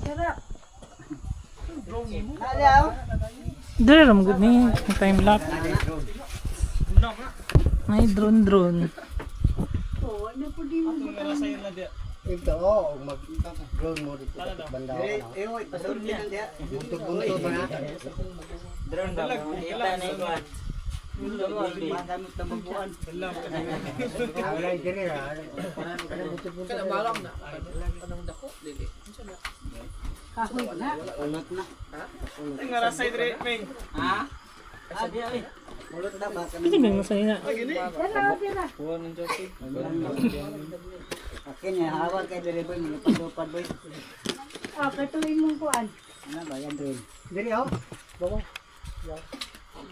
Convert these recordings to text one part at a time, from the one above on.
Sarap. Dere ram gud ni time lapse. May drone. Oo, ano po di mo Ito, mag-drone mo dito sa banda ko. Ewan, pasunod yan dia. Bunto-bunto ba na? Drone ba? Kita na ito. Magamit na magbuan. Wala yung diri ha. Bunto-bunto. Kada balak na. Anong dako dili. kahoy na. Ulot na. Ay nga rasay dire, Ming. Ha? Di ay. Ulot na ba? Kasi nang sa ina. Yan na, yan na. Akin ya, hawak kay dire boy, lupad-lupad boy. Katuloy mong kuan. Ano ba yan drone? Diri ho. Bawo.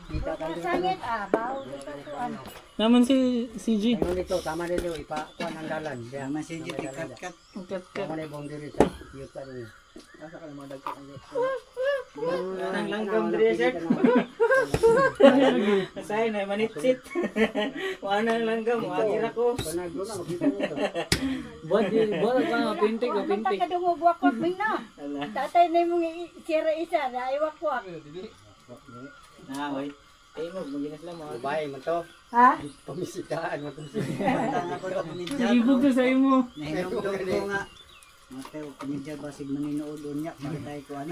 Kita ka dito. Sangit, bawo dito kuan. Naman si CG. Ano dito, tama dito, ipakuan ang dalan. Diyan. Yaman si Jiti kat-kat. Tama na yung diri sa yuta niyo. Nang langgam dire sir. Say na manitsit. Wala nang langgam, agir ako. Panagdo na, makita niyo. Bod ka pintik o Punta ka dungo buwakot mo na. Tatay na mong isira isa, na iwakwak. Na oy. Ay mo maginas lang mo. Babae man to. Ha? Pamisitaan mo to. Tanga ko to kumidya. Ibog to sa imo. Nahinumdum ko nga. Mateo, kumidya basig maninood unya. Pakitay ko ano.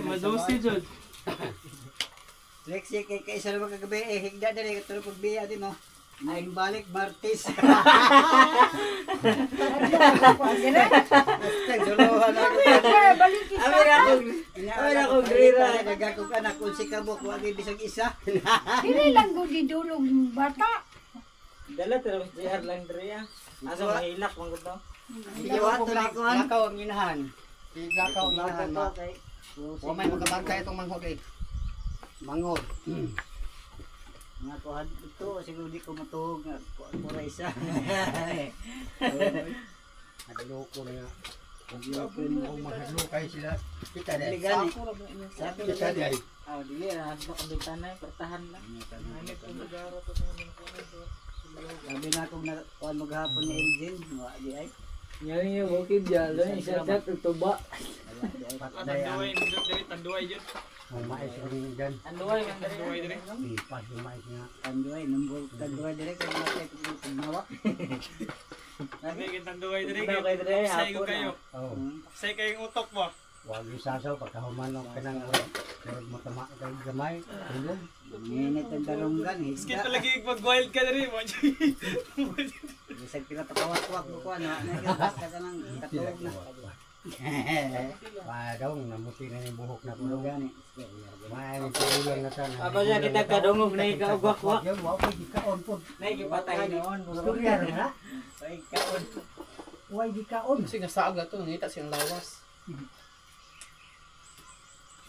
Madosi jud. Lexi kay isa naman kagabi eh higda dali katulog pagbiya din mo. Naing balik Martis. Kay suluhan ako. Balik isa. Amin ako grira. Nagako ka na kung si kabok wa gyud bisag isa. Dili lang gud didulog bata. Dala pero JR lang dre ya. Asa mahilak man gud to. Iyawa to lakaw ang inahan. Lakaw ang inahan ma. O may magabantay itong manghod eh. Manghod. Nga ko had ito siguro di ko matuog nga mura isa. Nagloko na nga. Kung mahalukay sila. Kita Dili dahil. gani. Sabi Kita dahil. Ah, dili ra ba ka bintana pertahan lang. Sabi na kung na kuan maghapon ni Elgin, wa di ay. Nyari yung bukid dyan. Isa sa tutuba. Tanduay, dire tanduay jud. May mais rin dyan. Anduay man diri. Tanduay dire. Pas yung mais nga. Anduay numbol tanduay dire kay matay ko tumawa. Dire gid tanduay dire. Tanduay kay dire, Say ko hapon kayo. Oo. Say kayong utok mo. Huwag yung sasaw pagkahumanok ka ng ulit. Pero matama ka ng gamay. Tulog. Nginit ang darunggan Skin higda. palagi mag-wild ka dire mo. Bisag pinapakawak-wak mo ko ano, basta ka nang katulog na. Padong, namuti na yung buhok na Ano tulog. gani? May tulong na sana. Apa siya kita kadungog na ikaugwak-wak. Yan, wala pa gikaon po. Na gipatay noon. Istorya rin ha? Ay kaon. Huwag gikaon. Kasi nasaga to, ngita siyang lawas.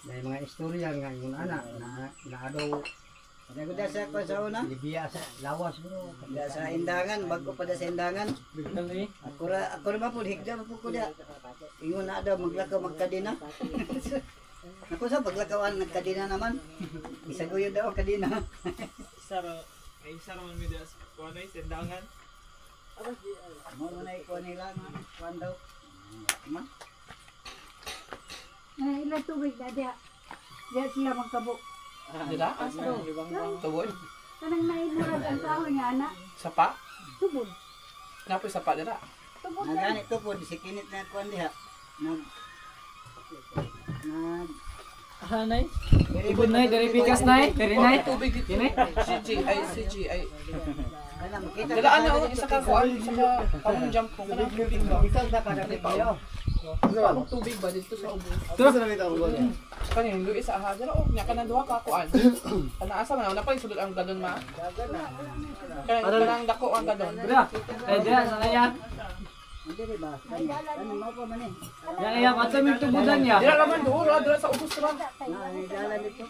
May mga istorya nga yung anak na adaw Naguda sa ko sa una. Libya sa lawas bro. Da sa indangan, bago pa da sa indangan. Ako ra ba po higda pa po ko da. Ingon na daw maglakaw magkadina. Ako sa paglakawan nagkadina naman. Isaguyod daw ang kadina. Isa ra man mi das. Kuan ay sendangan. Mo na ikuan nila nga kuan daw. Man. Ilang tubig na diya. Diya sila magkabo. Dila? Tubod? Kanang naimurag ang kahoy nga anak. Sapa? Tubod. Napoy sapa dira. Tubod na. Nagani to po si kinit na kuan diha. Nag Nay. Ibon nay, dari pikas nay. Dari nay. Tubig dito. CG ay. kana makita. Dala ana isa ka kuan, isa ka kamong jump ko kana tubig ba. Ikaw na ka na kayo. Kamong tubig ba dito sa ubos. Kani luis sa aha dira nya kana duha ka kuan. Kana asa man na pa sulod ang gadon ma. Kanang dako ang gadon. Bra. Dira sa kaya. Dili ba? Ano mo pa man eh. Yan iya patsa mi tubudan niya. Dira laman duha dira sa ubos ra. Ay dala dito.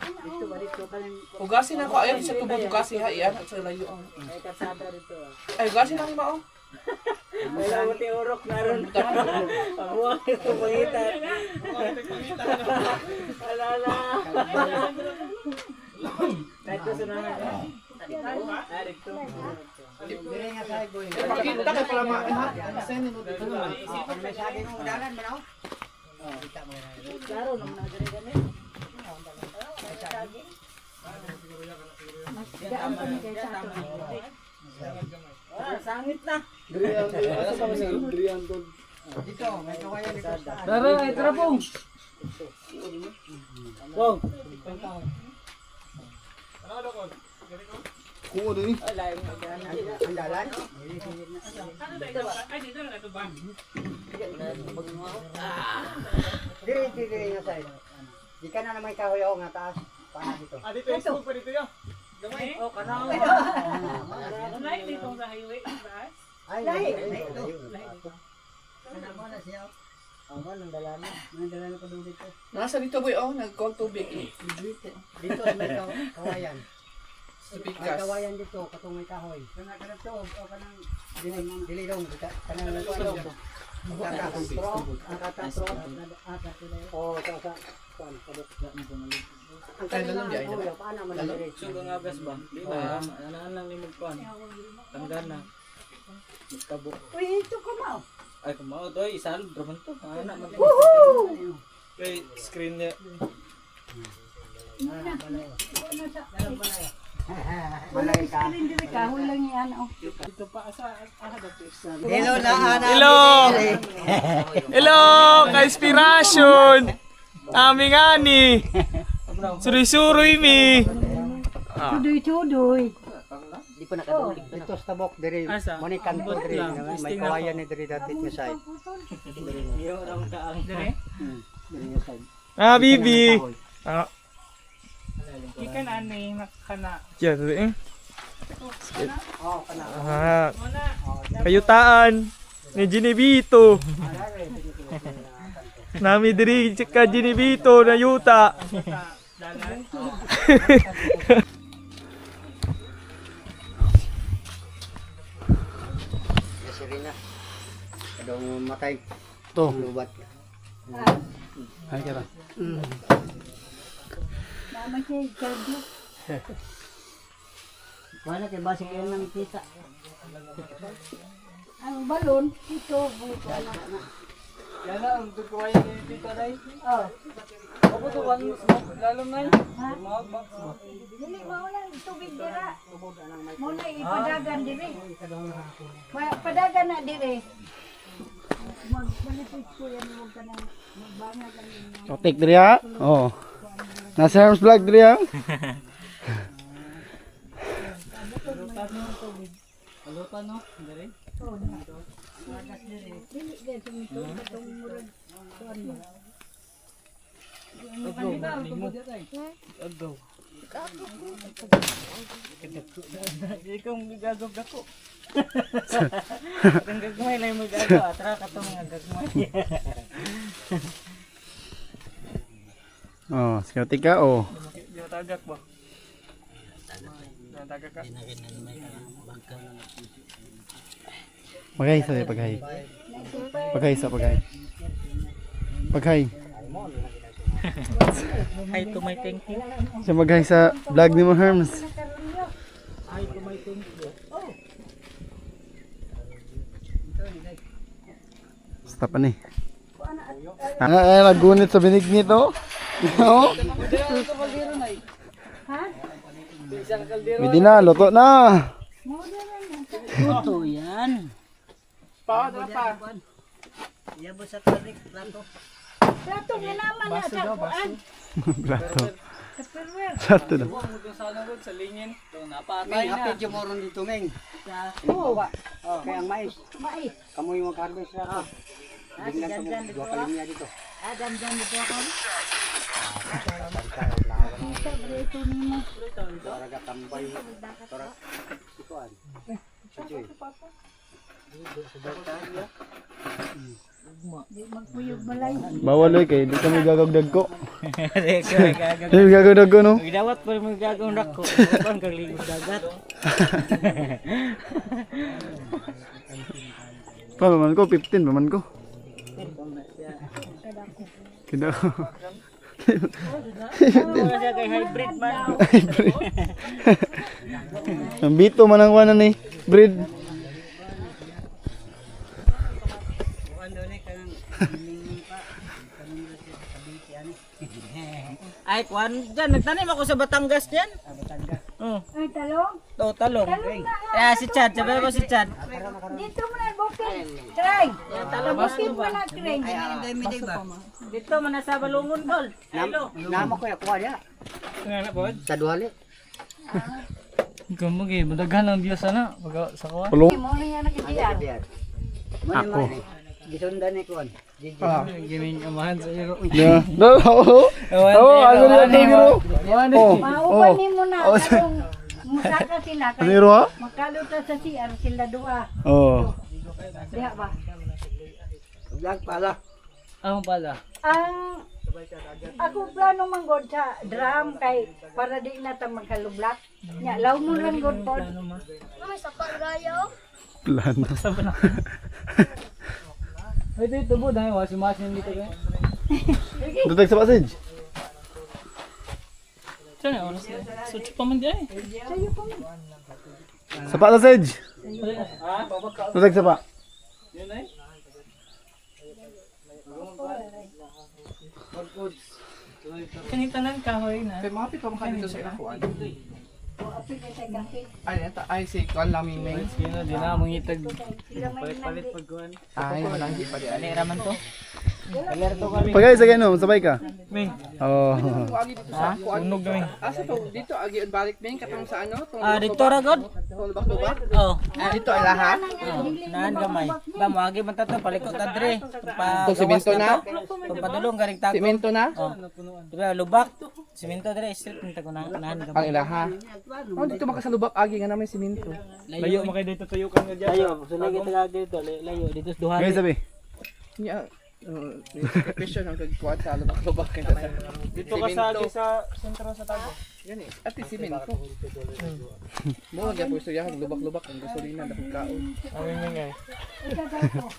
Dito ba dito kanang Hugasin ako ayon sa tubo hugasin ha iyan at sa layo ang. ay katsada dito. Ay hugasin lang mao. Wala mo ti urok naron. Amuha ko pangitan. Alala. Kahit sa naman. Dire nga sa boy. Makita ka pala mga Saan mo dito naman? May sabi ng dalan ba no? Klaro naman na diri gani. Gaan pa ni kay sa ato. Sangit na. Dito, may kawayan dito. Tara, ay tara pong. Pong. Kuha din. Ang dalan. Dire nga sa. Di ka na may kahoy ako nga taas. Paano dito? dito yung school pa dito yun. Oh, kana. Lahat dito sa highway. Ay, lahi. Ano mo na siya? Ang dalan ko doon dito. Nasa dito boy, oh, nag-call tubig. Dito may kawayan. May Tubigas. kawayan dito, katong may kahoy. Kana kana to, o kanang dili dong, kanang nagkuan dito. Kakatro, kakatro. Oh, sa kuan, padok. Ang dalon di ay kahoy, paano man dire? Sugo nga gas ba? Di ba? Anaan lang ni magkuhan. Tanggan na. Magkabo. Uy, ito ko mo. Ay, kumao to. Isalog naman to. Anak man. Woohoo! Kay screen niya. Malay ka. Dili kahoy lang yan. Oh. Hello na ana. Hello! Hello! Ka-inspirasyon! Aming ani! Suroy-suroy mi! Tudoy-tudoy. Dito sa tabok dire, mani kanto dire, may kawayan ni dire datit nga side. Iyo lang ka ang dire. Dire nga side. Ah, bibi! Ah, Ikan ani nakana. yan. Oh, kana. Ah, kayutaan ni Ginibito. Nami diri ka Ginibito na yuta. Sirina. Kadong matay. To. Lubat. Ay kira. Naman siya kardio. Wala kay basic yan lang kita. Ang balon ito buhay ko na. Yan na, ang tukuwayan ni Pito day. Oh. Ako to one smoke lalo na. Sumawag ba? Dili mao lang tubig dira. Muna ipadagan diri. Padagan na diri. Magbenefit ko yan mo kana magbangag lang yun. Otik diri ha. Oh. Nasa Herms vlog diri ha. Alutan no, dire. Dili diri sumito katong murag kuan mo. Agaw. Ikaw gagawag ako. Ang gagmay lang mo gagawa. Tara ka itong mga gagmay. Oh, sikotik ka oh. Di matagak ba? Matagak ka. Paghay sa paghay. Paghay sa paghay. Paghay. Hi to my thank you. Sa paghay sa vlog ni mo Herms. Hi to my thank you. Stop ni. Ay, nagunit sa binig nito. No? Ha? Isang kaldero. Pwede na, luto na. Luto yan. Pa, pa. Yabo sa tarik plato. Plato nga naman na sa kuan. Plato. Tupperware. Plato na. Huwag mo doon sa ano sa lingin. Doon napatay May na. hapit yung moron dito ngeng. Oh, Oh, kaya ang mais. mais. Kamu yung mag-harvest na ako. Bigyan sa mga dua kalimya dito. Adam dyan dito ako. Kita berito nimo. Para gatambay. Para ikuan. Sujoy. Di magpuyog balay. Bawal oy kay di kami gagawdag ko. Gagawin. Di gagawdag ko no. Gidawat pa rin magagawin ako. Kuan kang ligo dagat. Paman ko 15 paman ko. Kida. Ano siya kay hybrid man. Ang bito man ang kuwanan ni breed. Ay, kuan dyan. Nagtanim ako sa Batangas dyan. Oh, Ay, talong. talong. Talong na. Si Chad. Sabi mo si Chad. Dito mo na, bukid. Try. Bukid mo na, try. Dito, manasa balungon, tol. Nama ko ya kuha niya. Sa duhali. Ikaw mo gay, madaghan ang Diyos ana. Pag sa kuha. Pulong. Mo na yan nakikiyar. Ako. Gisundan ni Kuan. Giming amahan sa iro. Yeah. No. Oh, ano na biro? Oh. Maupan ni mo na. Talong. Musaka sila. Ano biro ha? Makaluta sa CR sila dua. Oh. Diha ba? Vlog pala. Ang pala. Ang ako plano manggod sa drum kay para di na ta magkalublak. Nya law mo lang god pod. Plano. Ay, ito po dahil washing dito kaya. Dutag sa passage. Saan na oras? So, pa man di ay. Sa passage. Dutag sa pa. Kanitanan kahoy na. Kaya mapit pa maka dito sa inakuan. Ay, si Kuan Laming Ming. Sino din na mong itag. Palit pagkuhan. Ay, malanggi pa di. Ano raman to? Pagay sa gano, sabay ka. Ming, Oh. Agi dito sa kuan. tunog gawin. Asa to? Dito agi balik Ming katong sa ano? Dito ra god. Lubak-lubak. Oh, Dito ay lahat. naan gamay. Ba mo agi man tato palikot ta dre. Pa Ito, simento na? Padulong garing tako. Simento na. Oh. Diba lubak? Simento dre street nita ko na naan Ang gamay. ilaha. Oh, dito makasalubak agi nga namin simento. Layo mo kayo dito tuyo kang gadya. Layo, sulay kita dito, layo dito sa duhan. Guys, sabi. Nya question ang kagkuan sa lubak-lubak kay Dito ka sa sa sentro sa Tago. Gani, ati simento. Mo nga po siya lubak-lubak ang gasolina dahil kaon. Aming Ming ay.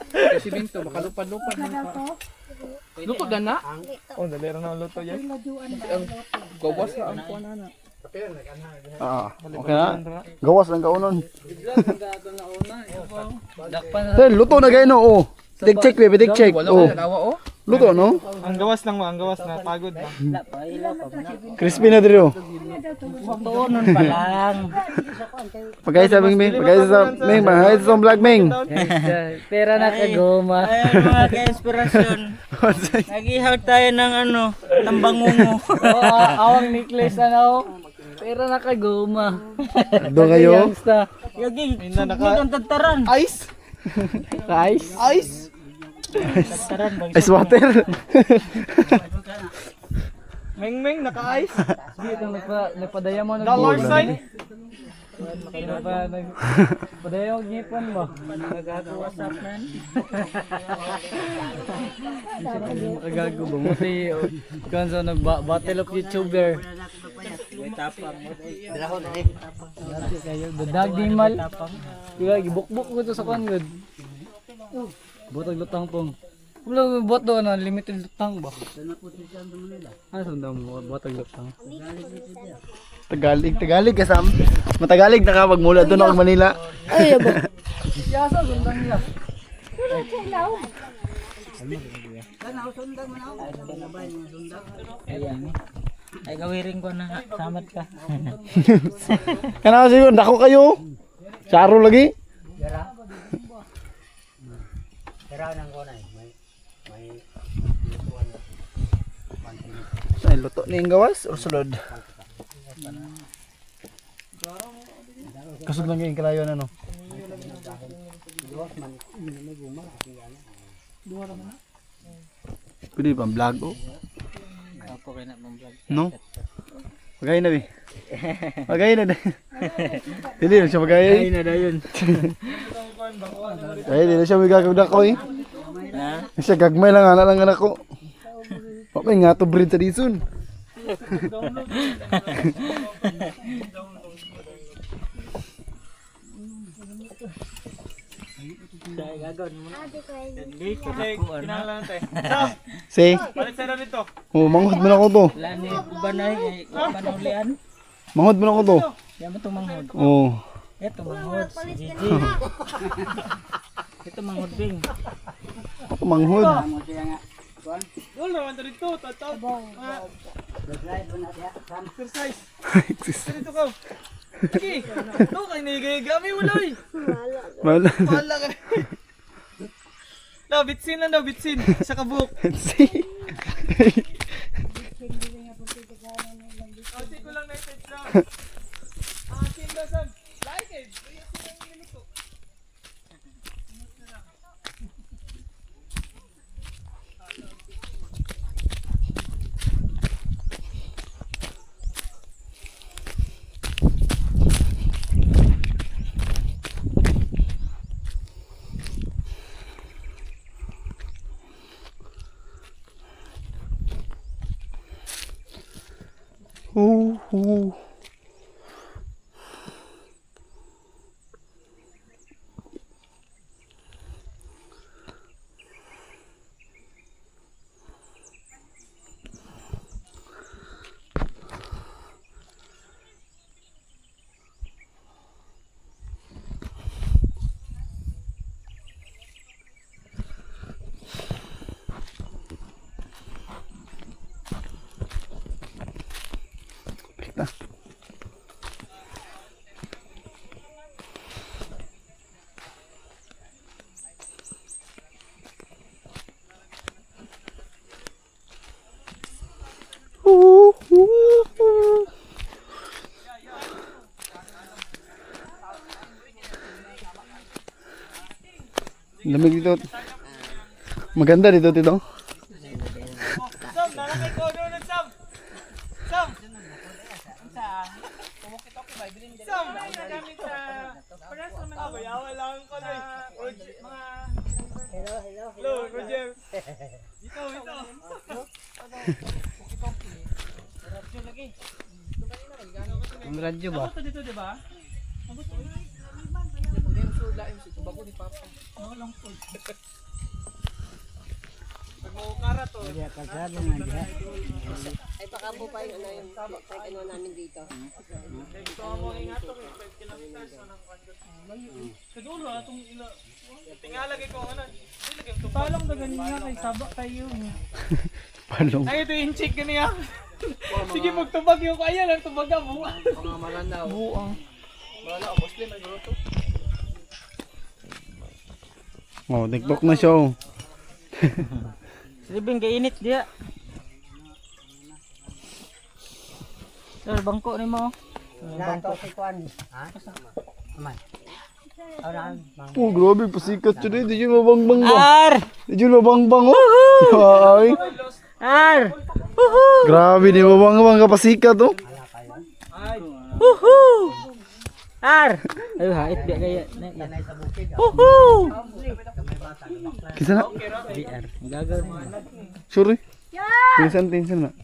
Kay simento makalupad-lupad man ka. Luto na na. Oh, dalira na ang luto yan. Ang gawas na ang kuan na. Okay na. Gawas lang kaunon. Dakpan Hey, luto na kayo no. Oh. Take check, baby. Take check. Wala Oh. ka nagawa oh. Luto no? Ang gawas lang mo, ang gawas na pagod na. Crispy na dito. Tuonon pa lang. Pagay sa Ming Ming. Pagay sa Ming. Pagay sa vlog Ming. Pera na kagoma. Ay, mga ka-inspirasyon. Nagihaw tayo ng ano, tambangungo. Awang necklace ano. Pera na kagoma. Doon kayo. Yagi, sugod ang tataran. Ice. Rice. Ice. Tataran bang Ice water. Ming naka-ice. Dito nagpadaya mo ng Dollar sign. Padaya mo ngipon mo. WhatsApp man? Nagago ba mo si kan sa battle of YouTuber. Tapang. Kayo dadag di mal. Kaya gibukbuk ko to sa kon gud. Botag lutang pong. Wala bot do na limited lutang ba? Ano sundang mo botag lutang? Tagalog kasam. Matagalig na ka magmula doon ako Manila. Ay ba. Yasa sundang niya. Ay gawirin ko na samat ka. Kana siguro dako kayo. Saro lagi. Ay luto ni ang gawas o sulod. Kasug lang yung kalayon ano. Pwede pang vlog oh. Apo kay na mong vlog. No? Pagay na bi. Pagay na. Dili na siya pagay. na dayon. Ay, di na siya magagawda ko eh. Ha? Siya gagmay lang anak ko. Okay nga to breed sa dison. Gagawin mo na. Dito kay kinahanglan tayo. See? Balik sa dito. Oh, manghod mo na ko to. Wala ni banay, manulian. Manghod mo na ko to. Yan mo itong manghod. Oh. Ito manghod. Si Gigi. Ito manghod Bing. Ako manghod. Amo siya nga. Kuan. Wala naman to dito. Tataw. Drive na siya. Sam. Exercise. Dito ka. Okay. Ito kay nigigami mo loy. Wala. Wala ka. No, bitsin lang daw, bitsin. Sa kabuk. See? Kasi ko lang na-text lang. Sinda sa like it. Ooh. Lamig dito. Maganda dito, Tito. Sam, nalagay ko doon Sam. Sam. Sam, nagamit sa paras naman ako. Yawa lang ko na mga hello, Roger. Ito. Ang radyo ba? Ako dito, di ba? Pag maukara to. Dia kasado nga dia. Ay pakabo pa yung ano namin dito. Ito mo ingato 5 kilometers na ng kanto. Siguro atong ila. Tingalagay ko ano. Dilagay to. Palong ka ganyan kay saba kayo. Palong. Ay ito yung chick ganiya. Sige magtubag yung kaya lang tubaga mo. Mga malanda. Buang. Wala ako Muslim ay gruto. Oh, TikTok na siya. Oh. Silibing kainit dia. Sir, bangko ni mo. Na to si Kuan. Ha? Aman. Orang. Oh, grabe, pasikat siya dito. Di siya mabangbang ba? Ar! Di siya mabangbang oh. Ay. Ar! Grabe, di mabangbang kapasikat oh. Woohoo! Ar! Ayo hait biya kaya. Woohoo! Kisa na? BR. Gagawin mo. Sure. Tinsan na.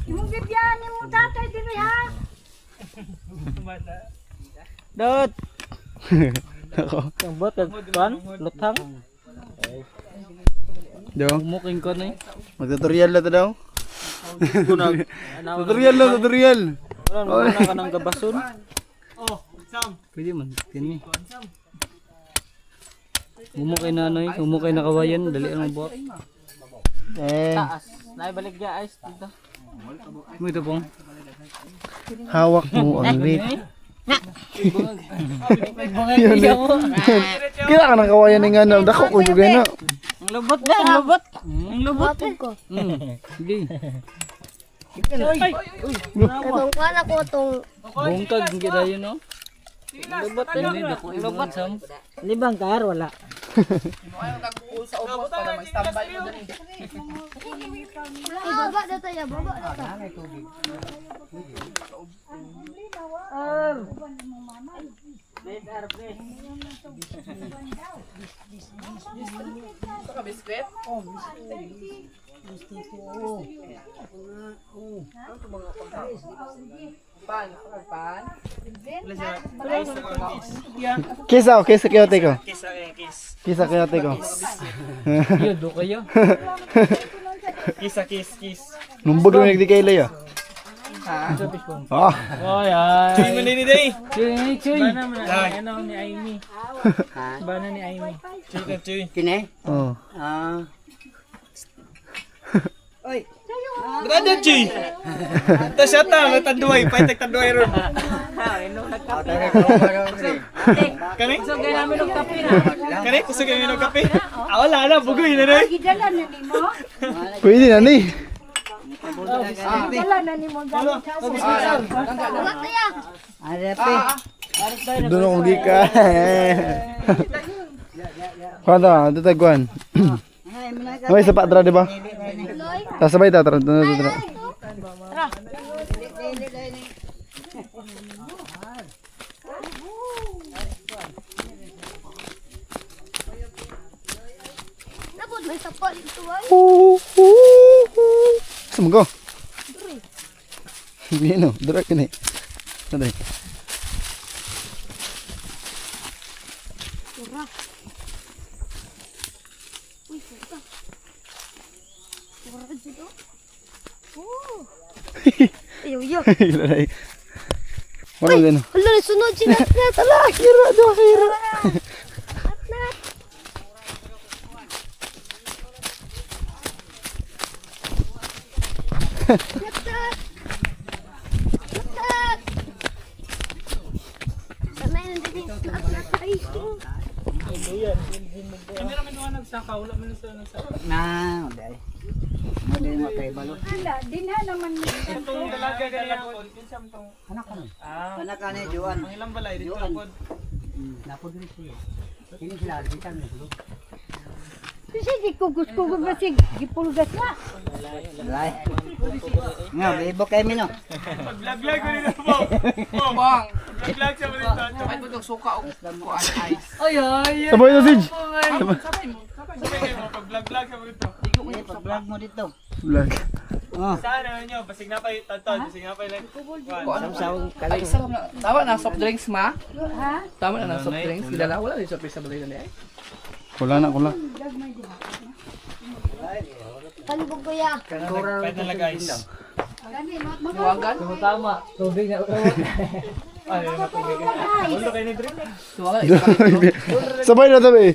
Imong bibyan imong tatay diri ha. Dot! Ako. Ang bot kan luthang. Daw. Umuking ko na eh. Mag-tutorial na to daw. Kunag. Tutorial na, tutorial. Wala ka nang gabason. Pwede man. Kini. Umukay nanay. Umukay na kawayan. Dali ang buhat. Taas. Naibalik dia ice dito. Mo ito pong. Hawak mo ang weight. Kaya ka ng kawayan ng ano. Dako ko yung gana. Ang lubot na, ang lubot. Ang lubot. Sige. Katong kuan ako tong Bungkag ang kita yun no. Lubot Dali dako ibang sam. Libang kar wala. Sa ubos para may standby mo dali. ay baba data ya, baba data. Ito ka biskwit? Pan. Kisa kiyote ko. Kisa kiyote ko. Yo do kayo. Numbog na nagdi kay Leo. Ah. Oh, yan. Chuy man ni day. Chuy, chuy. Bana mo na. Ano ni Amy. Bana ni Amy. Chuy ka chuy. Kini? Oh. Ah. Oy. Brother chuy. Ta siya ta, matanduay, paitek tanduay ron. Kani? So, gaya namin ng kape na. Kani kusog kami ng kape. Ah, wala na bugoy na day. Gidala na ni mo. Pwede na ni. Gidala na ni mo. Gamit sa Arepe. Doon akong gika. Kanda, tatagwan. May isa pa tra, di ba? Tasabay ta, tra. Napod may sapal ito ay. Saan mo ko? Hindi no, dura ka na eh. Saday. Iyo, iyo. Ilay. Wala din. Hala, sunod sila. Tala, kira do, kira. Sanay na din. Ay, Kami naman yung nagsaka, wala man sa nagsaka. Na, oday. Mo din mo kay balo. Wala, di na naman. Itong dalaga ganyan ako, kinsa man tong Anak ka. ah, Anak ka ni Juan. ang ilang balay dito Yuan. pod. Napod rin siya. Kini sila kita ni. Kasi di kugus-kugus na si gipulgas na. Alay. Nga, bibo kay mi no. Pag-vlog ko dito po. Bang. Pag-vlog sa mga dito. Ay, putong suka o kuan ice. Ay, ay, ay. Sabay na, Sige. Sabay mo pag-vlog sa mga dito. Pag-vlog mo dito. Vlog. Oh. Saan ano nyo? Basig na pa yung tatod, basig na pa yung Ay, sarap na. Tama na soft drinks ma. Ha? Tama na ng soft drinks. Gidala wala din soft drinks sa balay na ay. Wala na, wala. kalibog ko ya. Pwede na guys. Tuwagan. Tama. Tubig na. Ay, ulo kayo ni drink. Tuwagan. Sabay na, sabay.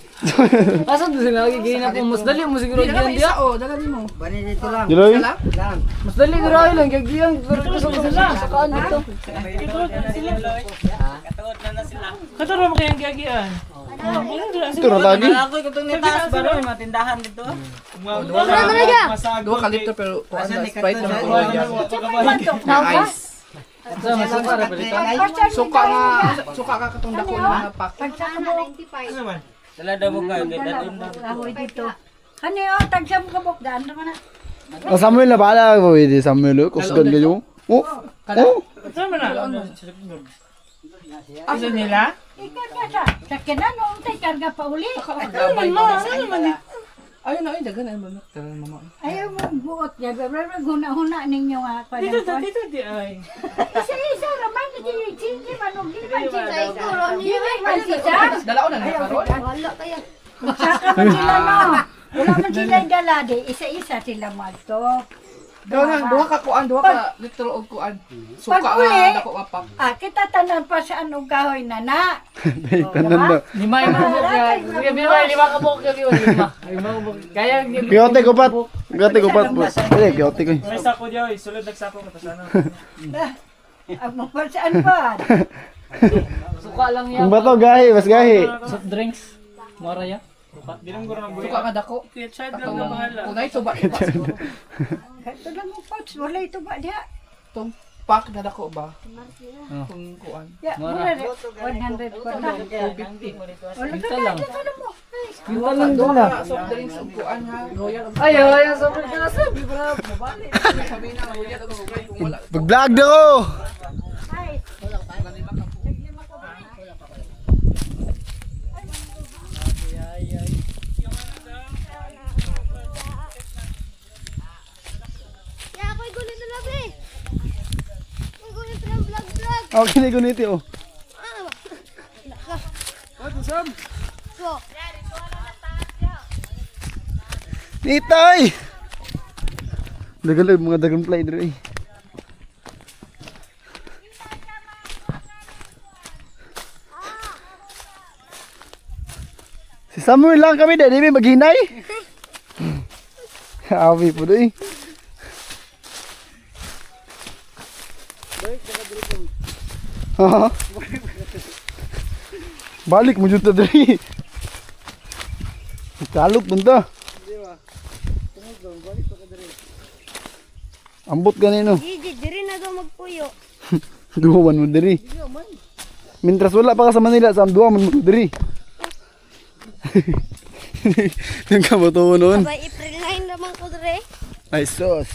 Asan doon sila nagiging na po? Mas dali mo siguro Hindi diyan na diya. isa o. Dagan mo. Bani dito lang. Diloy? Lang. Lang. Mas dali ko rin lang. Gagiyang. Pero gusto ko sila. Sakaan dito. Katuro mo kayang gagian. Ito na lagi. Ako itong nitaas ba rin matindahan dito. Masagod. 2 ka litro pero kuan Asa na ni Sprite Kato na na- kuan dyan. Ice. Ito, may suka na palita. Suka nga. Suka ka katong dako na pack. Ano naman? Dala daw mo kayo. Dadun na. Ahoy dito. Kani o, tagsam ka bok. Daan naman na. Oh, Samuel na bahala ko. Pwede, Samuel. Kusgan kayo. Oh. Oh. Saan mo na? Asa nila? Ikarga ka. Sakyan na, noong tayo karga pa uli. Gabay mo. Ayun na, ay dagan ay manok. Tara mama. Ayaw mo buot niya. Pero huna-huna ninyo nga. Dito di ay. Isa-isa raman. Hindi manog. Hindi man Sa sila. ikuro niyo. Hindi man sila. Dala ko na na karon. Wala kaya. Saka man sila no. Wala man sila dala di. Isa-isa sila magto. Duha ka kuan, duha ka litro og kuan. Suka Pag uli, nga dako apak. kita tanan pa sa anong kahoy na na. Kanan na. Lima yung mga bukya. Sige, lima ka bukya. Lima. Lima ka bukya. Kaya, Kiyote ko pat. Kiyote ko pat. Eh, kiyote ko. May sako diyo, sulod nagsako ko sana. Ang mapasaan pa. suka lang yan. Ang bato, gahi. Mas gahi. Soft drinks. Mara yan. Di lang guro ng buhay. Suka nga dako. Kaya child lang na bahala. Kunay suba. Ito lang mo pots. Wala ito ba diya? Tong pack na dako ba? Kung kuan. Ya, mura rin. 100 pa na. Wala Pinta ka lang. na. Ito lang mo. Pinta lang doon na. Soft drinks og kuan ha. Royal. Ay, ay, ay. Sobrang ka na sabi. Mabalik. Sabi na royal og kung wala. Pag-vlog na ko. Ya, ako'y gulit na labi. Ako'y gulit na vlog-vlog. Okay na guniti oh. So, Nitay! Dagal mga dragonfly dito eh. Si Samuel lang kami dahil may maghinay. Awi po doy. Balik mo juta diri. Kalot punta. Ambot ganino. Gigi, diri na daw magpuyo. Duwan mo diri. Mintras wala pa ka sa Manila, sa duwan mo diri. Yung kamatuon noon. Sabay April 9 naman ko diri. Ay sus.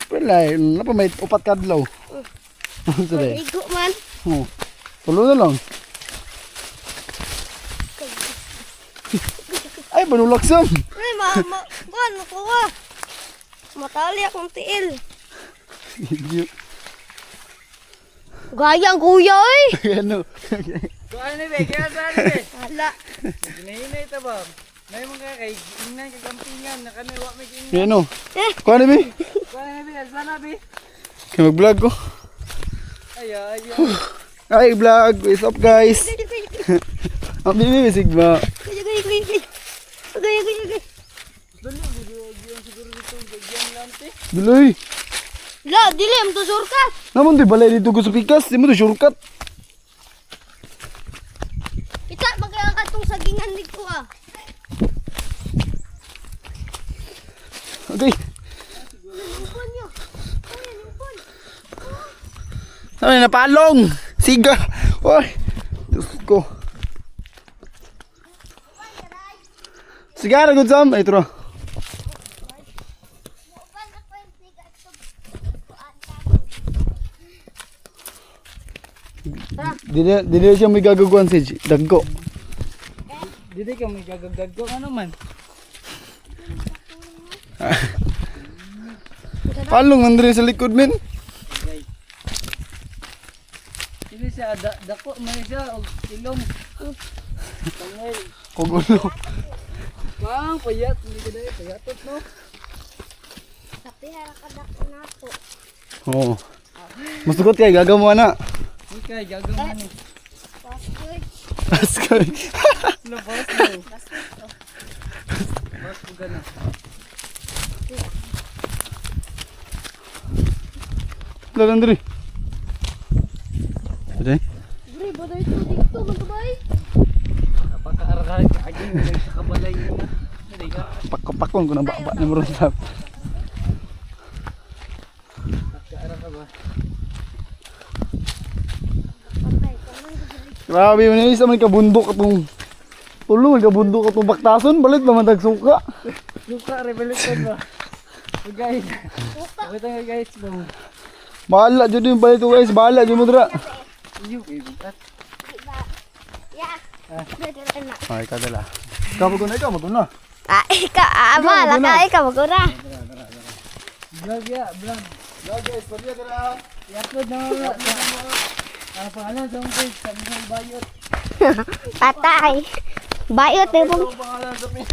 Wala, napa may upat kadlaw. Ano diri? Igo man. Oh. Tulo na lang. Ay, banulaksam. Ay, mama. Kuan ko wa. Matali akong tiil. Gayang kuya oy. Ano? Kuan ni be, kaya sa ni. Hala. Ginahinay ta ba? May mga kay ingnan kay gampingan nakaniwa may ingnan. Ano? Kuha na, Bi? Kuan ni be, sana be. Kaya mag-vlog ko. Ay. Ay, vlog. What's up, guys? Ang bini, Sigma. Duloy. La, dili am to surkat. Naman di balay dito ko sa pikas. Di mo to shortcut. Kita magkaya tong sagingan dito ah. Okay. Umpon nyo. Ayan, umpon. Ano na napalong? Siga. Oy. Diyos ko. Sigara, good Sam. Ay, tro. Dili siya may gagaguan si Dagko. Dili ka may gagagag ko ano man. Palong man diri sa likod men. Dili siya dako man siya og ilong. Tangay. Kogulo. Bang payat ni kada payatot no. Tapi harakadak na ako. Oo. Musugot kay gagawa na. Ikay gagaman ni. Paskoy. Askay. Labas mo. Bas ko gana. Lalan diri. Diri. Bre, baday to dito magabay. Napaka-arahay aging nagkabalay na. Dili ka. Pakon ko na baba ni mo sa. Napaka-ara ka ba? Grabe man isa man kabundok atong tulo man kabundok atong baktason balit naman tagsuka. Luka revolution ba? So guys. Kita nga guys mo. Bahala jud yung balit ko guys, bahala jud mo dira. Iyo at Ya. Dere na. Ay kadala. Kapag ko na ikaw mo na. Ah, ama, laka ikaw magura. vlog ya, vlog. Yo guys, pabia dira. I-upload na wala. Ang pangalan sa page, Samuel Bayot. Patay. Bayot eh po. Pangalan sa pin.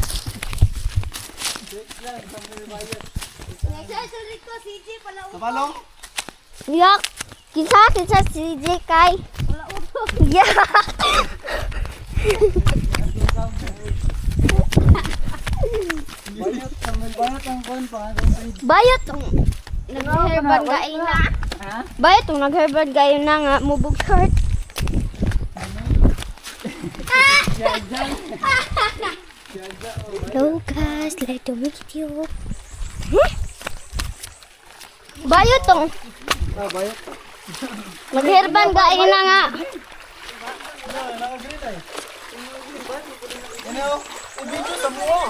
Nagsasalit ko, CJ pala upo. Napalong? Yak. Kinsa CJ kay. Wala upo. Yak. Bayot, Samuel Bayot ang kon pangalan sa page. Bayot. Nag-herbal gain na. Ha? Bayot ang nag-herbal gain na nga mubog short. Hello guys, like to meet you. Bayot tong. Bayot. Nag-herbal gain na nga. Ano? Video sa mo.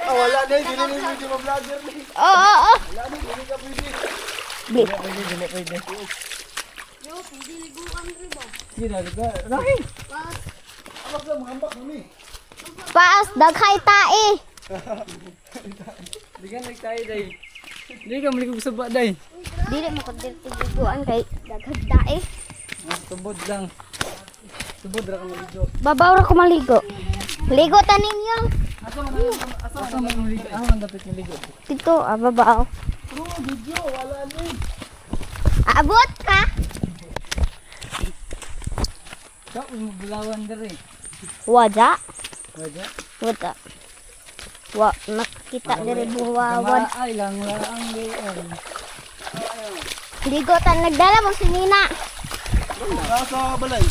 Ah, wala na, dili ni video mo vlogger ni. Oo. Wala na, dili ka pwede. Sino ka? Rocky. Ambak lang, ambak mo ni. Paas daghay tae. Di ka nagtayo day. Di ka maligog sa baday. Dili mo ko dirtiguan kay daghay tae. Tubod lang. Tubod ra ka maligo. Babaw ra ko maligo. Ligo ta ninyo. Asa mo maligo? Ah, ang dapat maligo. Dito, babaw. Abot ka. Sa mo bulawan dere. Waja. Wala. Wala. Wa, nakita diri buwawan. Ay lang ang gayon. Ligo tan nagdala mo si Nina. Nasa balay.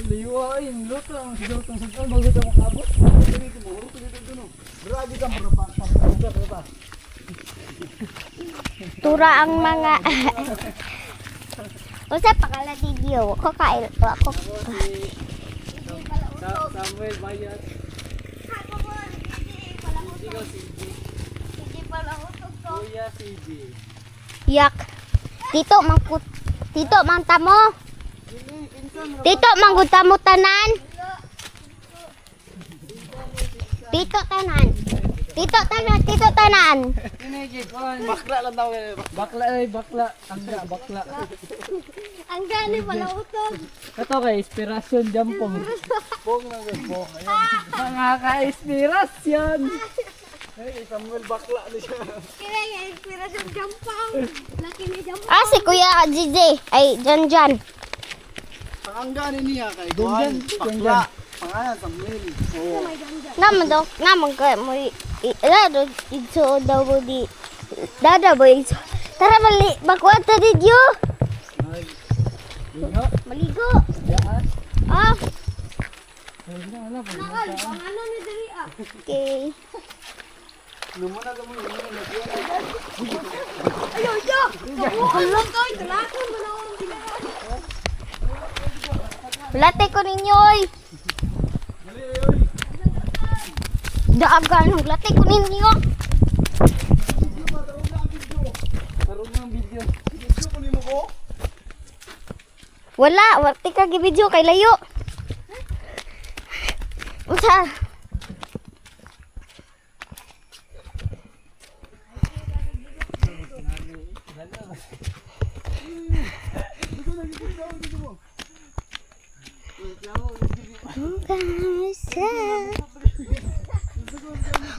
Liwa ay luto ang sigaw tong sagol bago ta makabot. Tura ang mga Usa pakala video ko kail ako. Samuel Bayat. Kuya CJ. Yak. Tito mangkut. Tito mangtamo. Tito manggutamo tanan. Tito tanan. Tito tanan, tito tanan. Bakla lang daw. Bakla ay bakla. Angga bakla. Ang gani pala utol. Ito kay inspirasyon jampong. Pong lang pong. Mga ka-inspirasyon. Samuel bakla ni siya. Kaya nga inspirasyon jampang. Laki ni jampang. Ah, si Kuya JJ. Ay, Janjan. Ang gani niya kay Juan. Pakla. Pangalan Samuel. Oo. Naman daw, naman kaya mo ilado ito daw mo di. Dada boy. Tara mali, bakwata didyo. Maligo. Ah. Okay. Late ko ninyo oy. Daagan, late ko ninyo. Wala, warte ka gi-video kay layo. Unsa?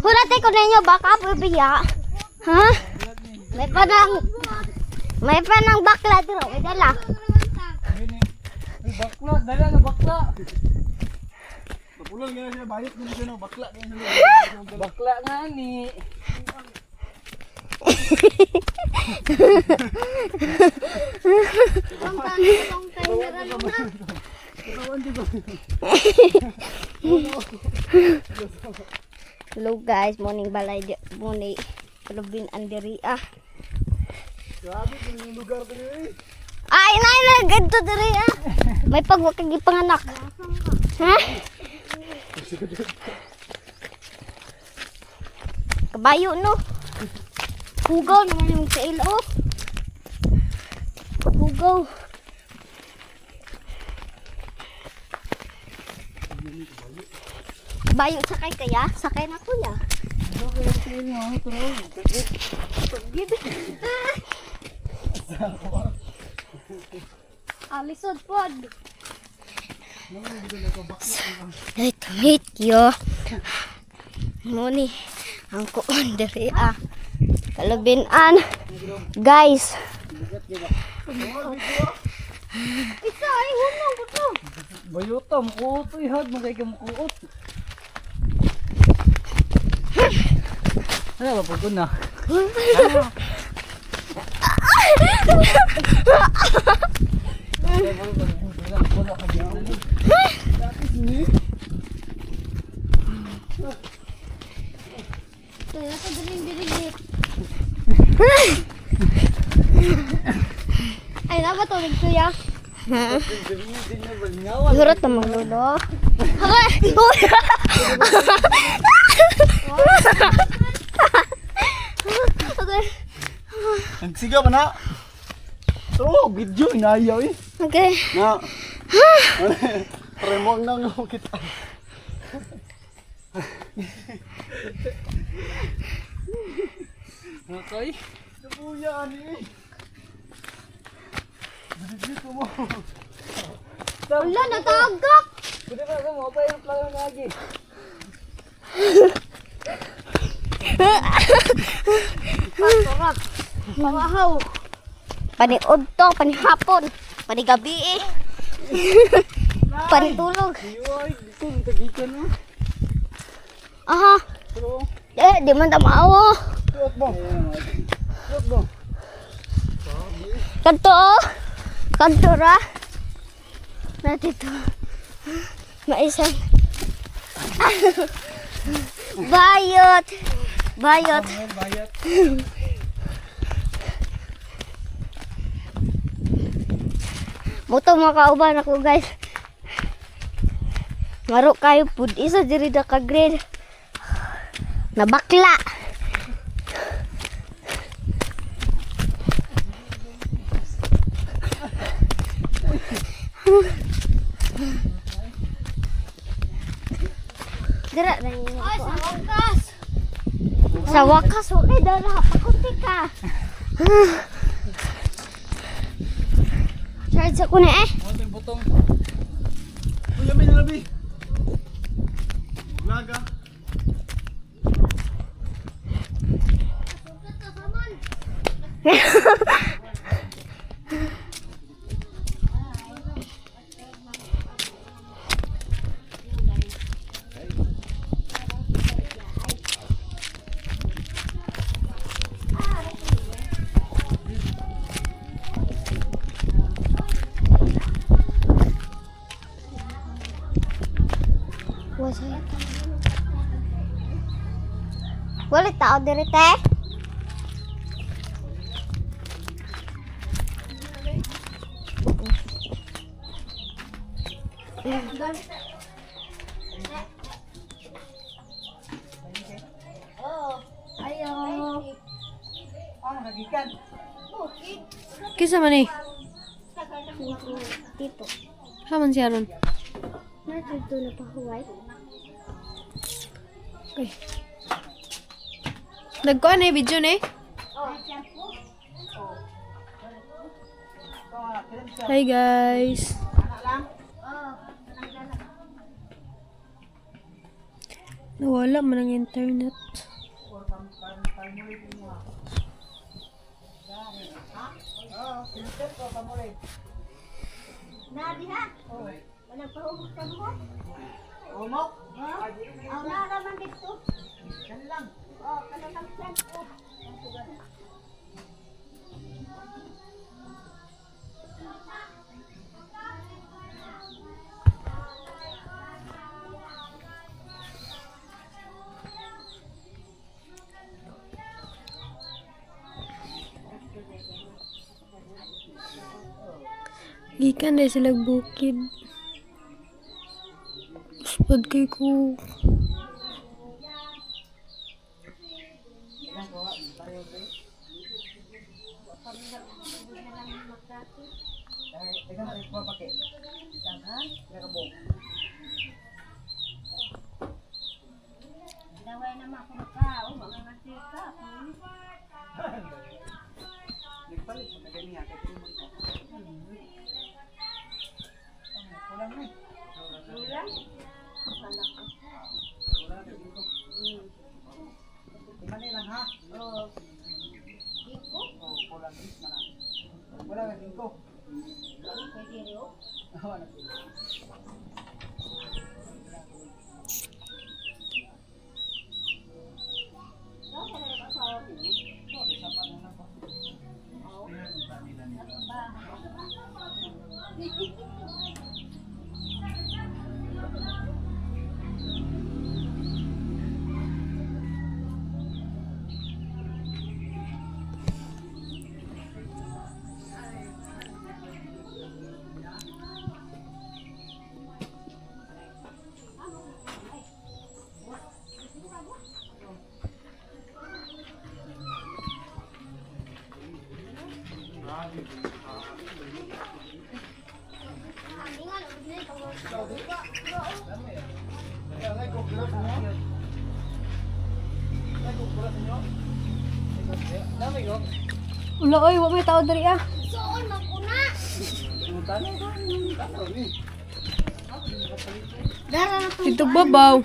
Hulate ko ninyo baka bibiya. Ha? May panang bakla dito. May dala. Bakla, dala na bakla. Pulang gani siya bayot gani siya no bakla gani siya. Bakla nga ni. Hello guys, morning balay morning Robin Anderia. Grabe yung lugar dali. Ay, na ganto diri ah. May pagwakag panganak. Ha? Kabayo no. Hugaw naman yung sa ilo. Hugaw. Kabayo sakay kaya? Sakay na kuya. Alisod pod. Nice to meet you. Muni ang kuon diri ah. Kalubinan. Guys. Isa ay hunong ko to. Bayutam ko to ihad mo kay kamukuot. Ano ba pagod na? Ay, napatulog ko ya. Hurot na magulo. Okay. Ang siga pa na. So, video inayaw eh. Okay. Na. Remong nang kita. Okay. Nabuya ani. Dito mo. Wala, natagak. Pwede ba sa mo pa yung plano lagi? Mawahaw. Paniudto, panihapon, panigabi eh. Panitulog. Aha. Di man tamawa. Kanto. Kanto ra. Natito. Maisan. Bayot. Bayot. Moto makauban ako guys. Maro kayo pud isa diri da ka grade. Nabakla. Dira na yun. Ay, sa wakas. Sa wakas, okay dala. Pakuti ka. Charge ako na eh. Ano yung butong? Uy, labi na labi. Laga. Wala tao diri te. Ayo. Kisa man eh. Dito. Haman siya ron. Dito na pahuway. Okay. Nagkuhan na yung video na eh. Hi guys. Nawala man ang internet. Nadi ha? Wala pa humok ka mo? Humok? Ang naraman dito. Yan lang. Kanang plan ko. Gikan dahil sila bukid. Uspad kay ko. Ulo oy, wa may tao diri ah. Soon maguna. Dara na ko. Dito babaw.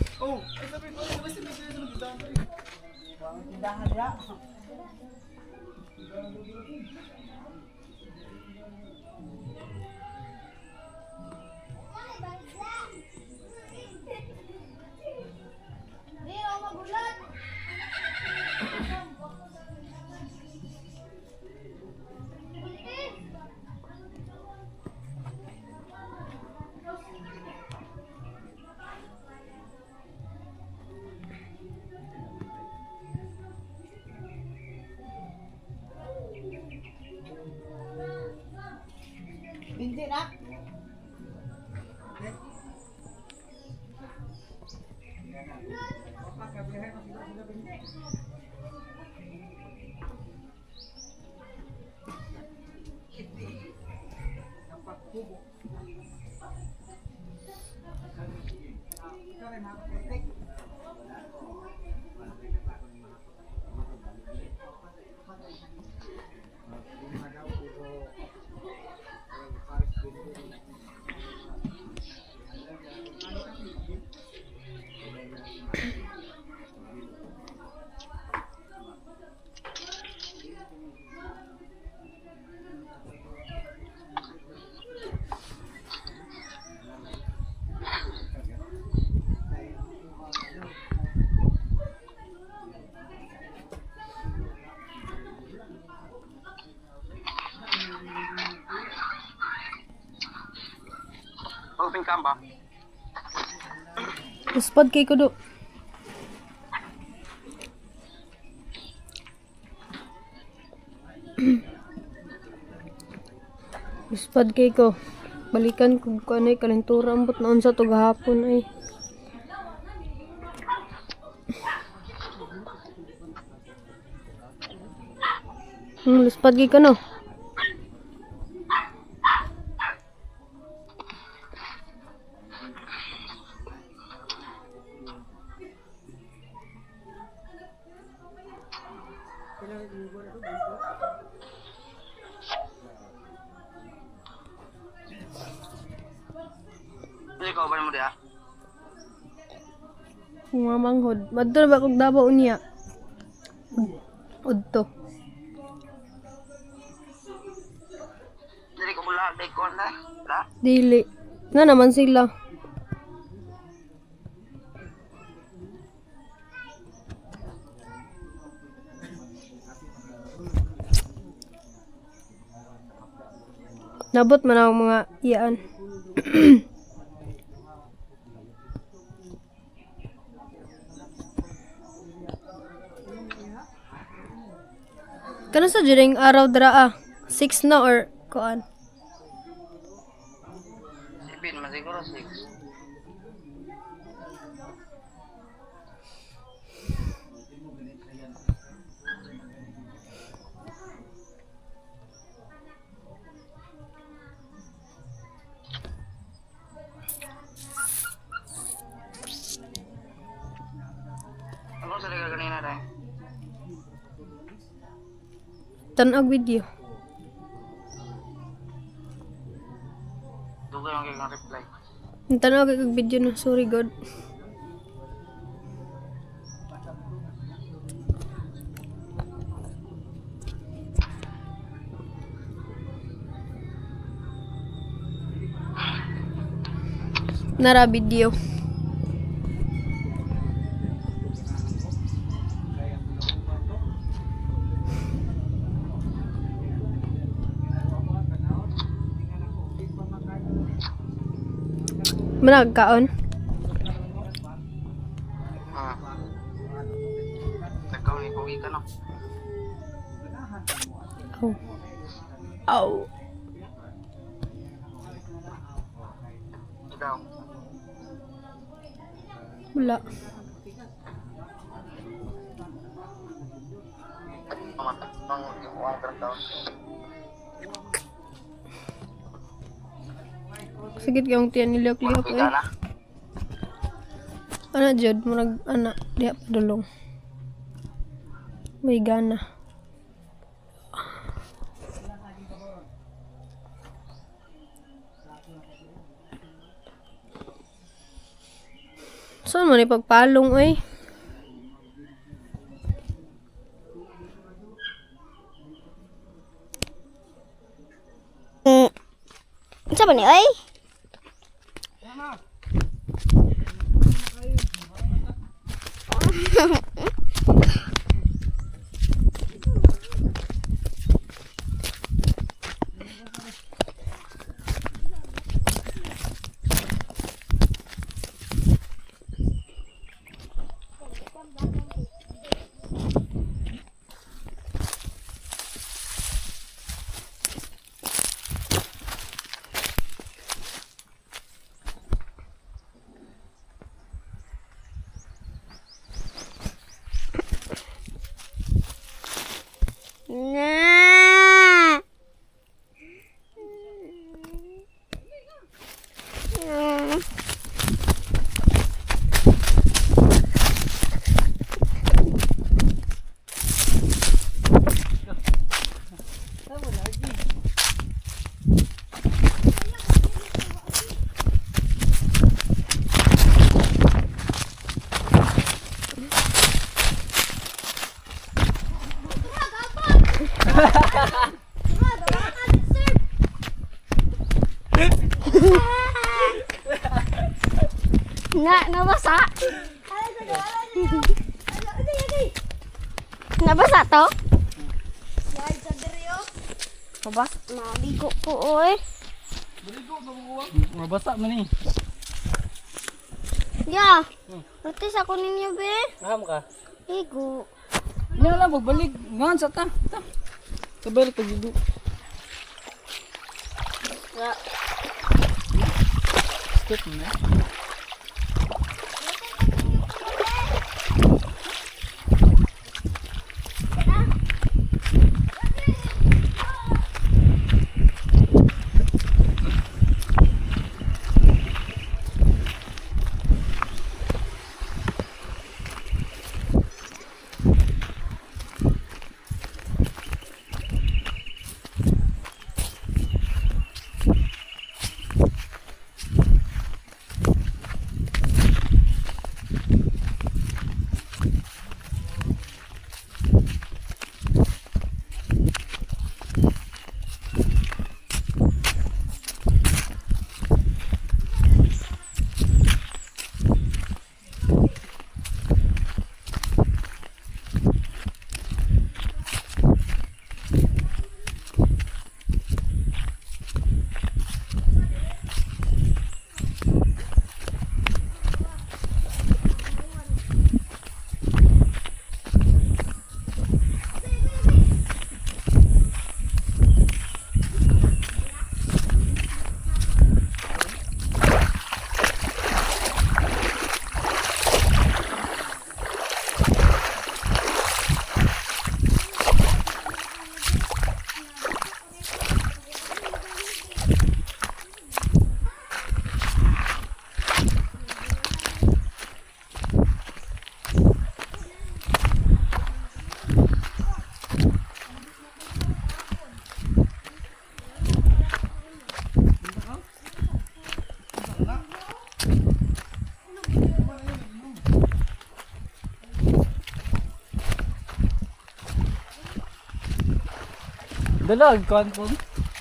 Open cam ba? Spot kay ko do. Spot kay ko. Balikan ko ano ay kalentura ambot na unsa to gahapon ay. Spot kay ko no. Pili ko ba mo dia? Mga manghod. Madto na ba kog Davao niya? Udto. Dili ko mula day ko na. La. Dili. Na naman sila. Nabot man ang mga iyaan. Kano sa juring araw draa? 6 na or kuan? Sipin man siguro 6. Ano sa liga kanina rin? Tanag video. Dugay ang kayong reply. Tanag kag video na. Sorry God. Nara video. Managkaon. Takaw ni Kogi ka no? Aw. Aw. Ikaw. Wala. Ang kartaon. Sakit kayong tiyan niliok-liok eh. Ika na. Ana jud murag ana diha padulong. May gana. Saan man ipagpalong oy? Sa ba ni oy? Na. Nabasa. Nabasa to? Nabasa. Maligo po, oy. Mabasa man eh. Ya. Rutis ako ninyo, be. Paham ka? Igo. Yan lang, pagbalik. Ngan sa ta. Ta. Sabay ka gido. Step mo na. Dalag kan pun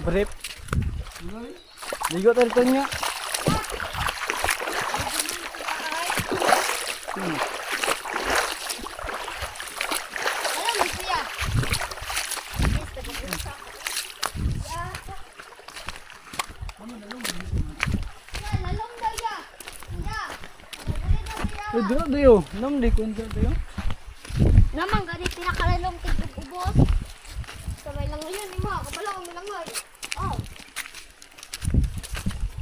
brief. Ligo tayo niya. Dito tayo. Nam di kun tayo. Naman ganit pinakalalong tigog ubos. Sabay lang yun, ima. Kabala ko milangoy. Oh.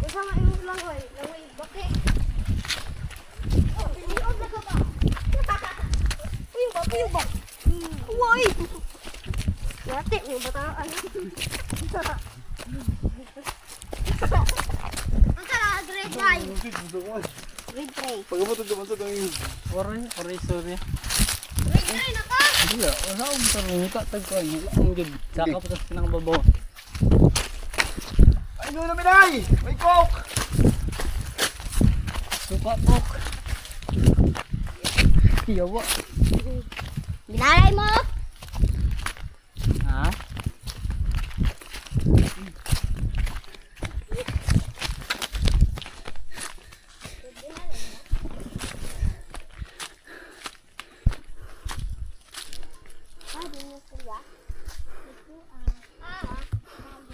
Kasama imo langoy. Langoy baki. Oh, iniog na ka ba? Puyog ba? Uy! Yate, may bataan. Ang sala, grade 9. Grade 3. Pagkabuto naman sa tangin. Oray sorry. Grade 9 na ka? Iya, wala akong tarunga tagko ay wala akong gid. Saka pa sa nang babaw. Ay, no na minay! May coke! Suka pok. Yawa. Binalay mo? Ha?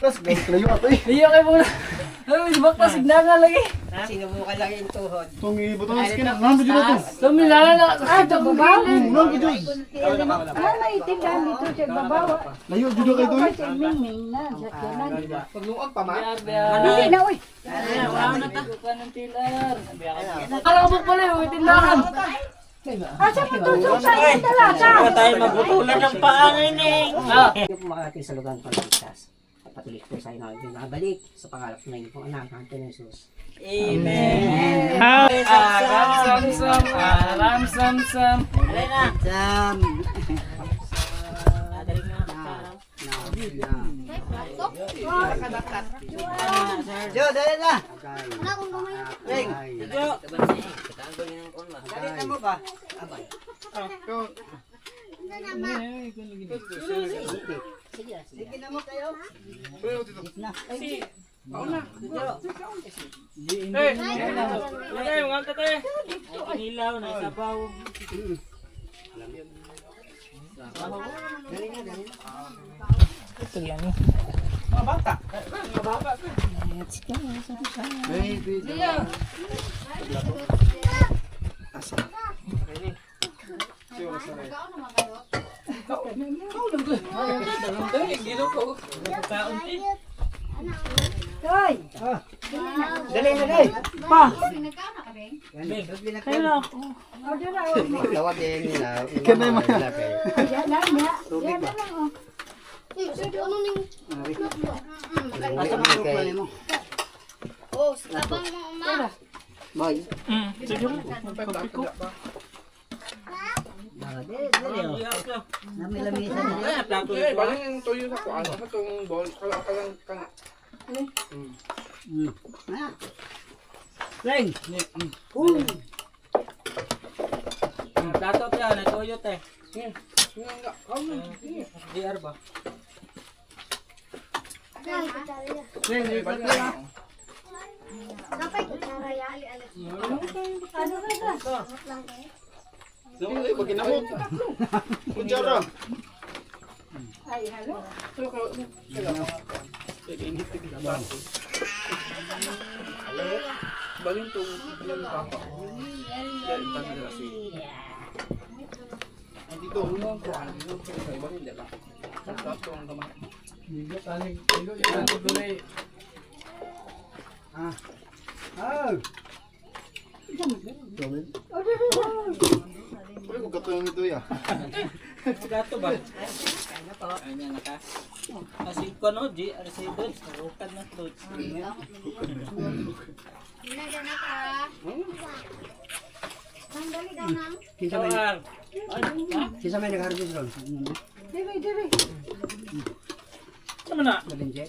Tapos, layo ato eh. Iya kay mo na. Ay, di ba kasi nga lagi. Sinubukan lang yung tuhod. Itong ibuto ng skin. Naan ba dyan ito? Tumilala na sa Sa babaw. Naan ba dyan? Ah, may tindahan dito sa babaw. Layo, judo kayo doon. Kasi mingming na. Sakyanan. Pagluag pa man. Hindi na, uy. Wala na ta. Kuan ng pilar. Akala ko pala yung tindahan. Asa mo tusok sa iyong dalaga? Baka tayo mabutulan ng paangin eh. Hindi po makakarating sa lugar ng pagligtas. Patuloy po sa inyo na nabalik sa pangarap ng inyong anak, ang Panginoon Jesus. Amen. Aram sam aram sam sam. Alay na. Jam. Dali na. Jo, dali na. Wala akong gamay. Ring. Jo. Dali na mo ba? Abay. Sige na mo kayo. Lagay, mga tatay. Inilaw na sabaw. Hoy! Dali na dali. Pa! Kayo na. O, dyan na, o. Tawag din nila. Kanay mga. Yan lang, ya. Yan na lang, o. Ano ning? Asa mo? Oh, sabang mo ma. Boy. Sige mo. Nami lamisan na. Ay, plato Eh, ito. balik yung tuyo sa kuan. Ano itong ball? Kalang Ring. Plato ito yan. Itoyo te. DR ba? Dapat itaraya. Ano na ba? Pag ginamot. Kutsara. Ay, halo. Balik itong papa. Yan, tanda na kasi. Dito, unang kuan. Yung sa iba hindi ba? Tapos ang naman. Oh. Uy, kung katulong ito ya. Gato ba? Ay niya naka. Kasi ko no, G, si Dods, narukan na Dods. Nagana ka. Sandali daw nang. Kawar. Sisa may nag-harvest ron. Diri, diri. Sama na. Malinje.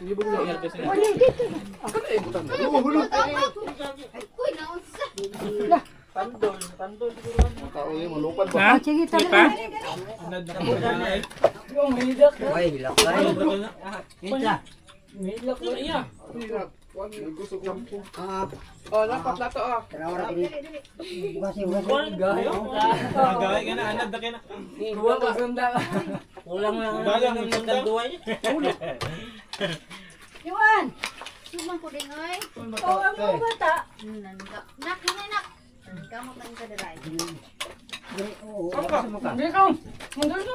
Hindi ba ko yung sila? Wali, dito. Uy, naunsa. Pandol siguro. Tao yun, malupad ba? O, sige, tara. Nabudan na eh. Ay, hilakay. Hinta. Iya. Gusto ko lang po. Oh, dapat lato ah. Tarawara ini. Bukasi, bukasi. Gawin ka na, anad na kina. Kulang lang ang magkanduay. Iwan. Suman ko din ay. O, ang mga bata. Nak, nak. Kamu kan ka daray. Kamu ka? Hindi ka. Hindi ka.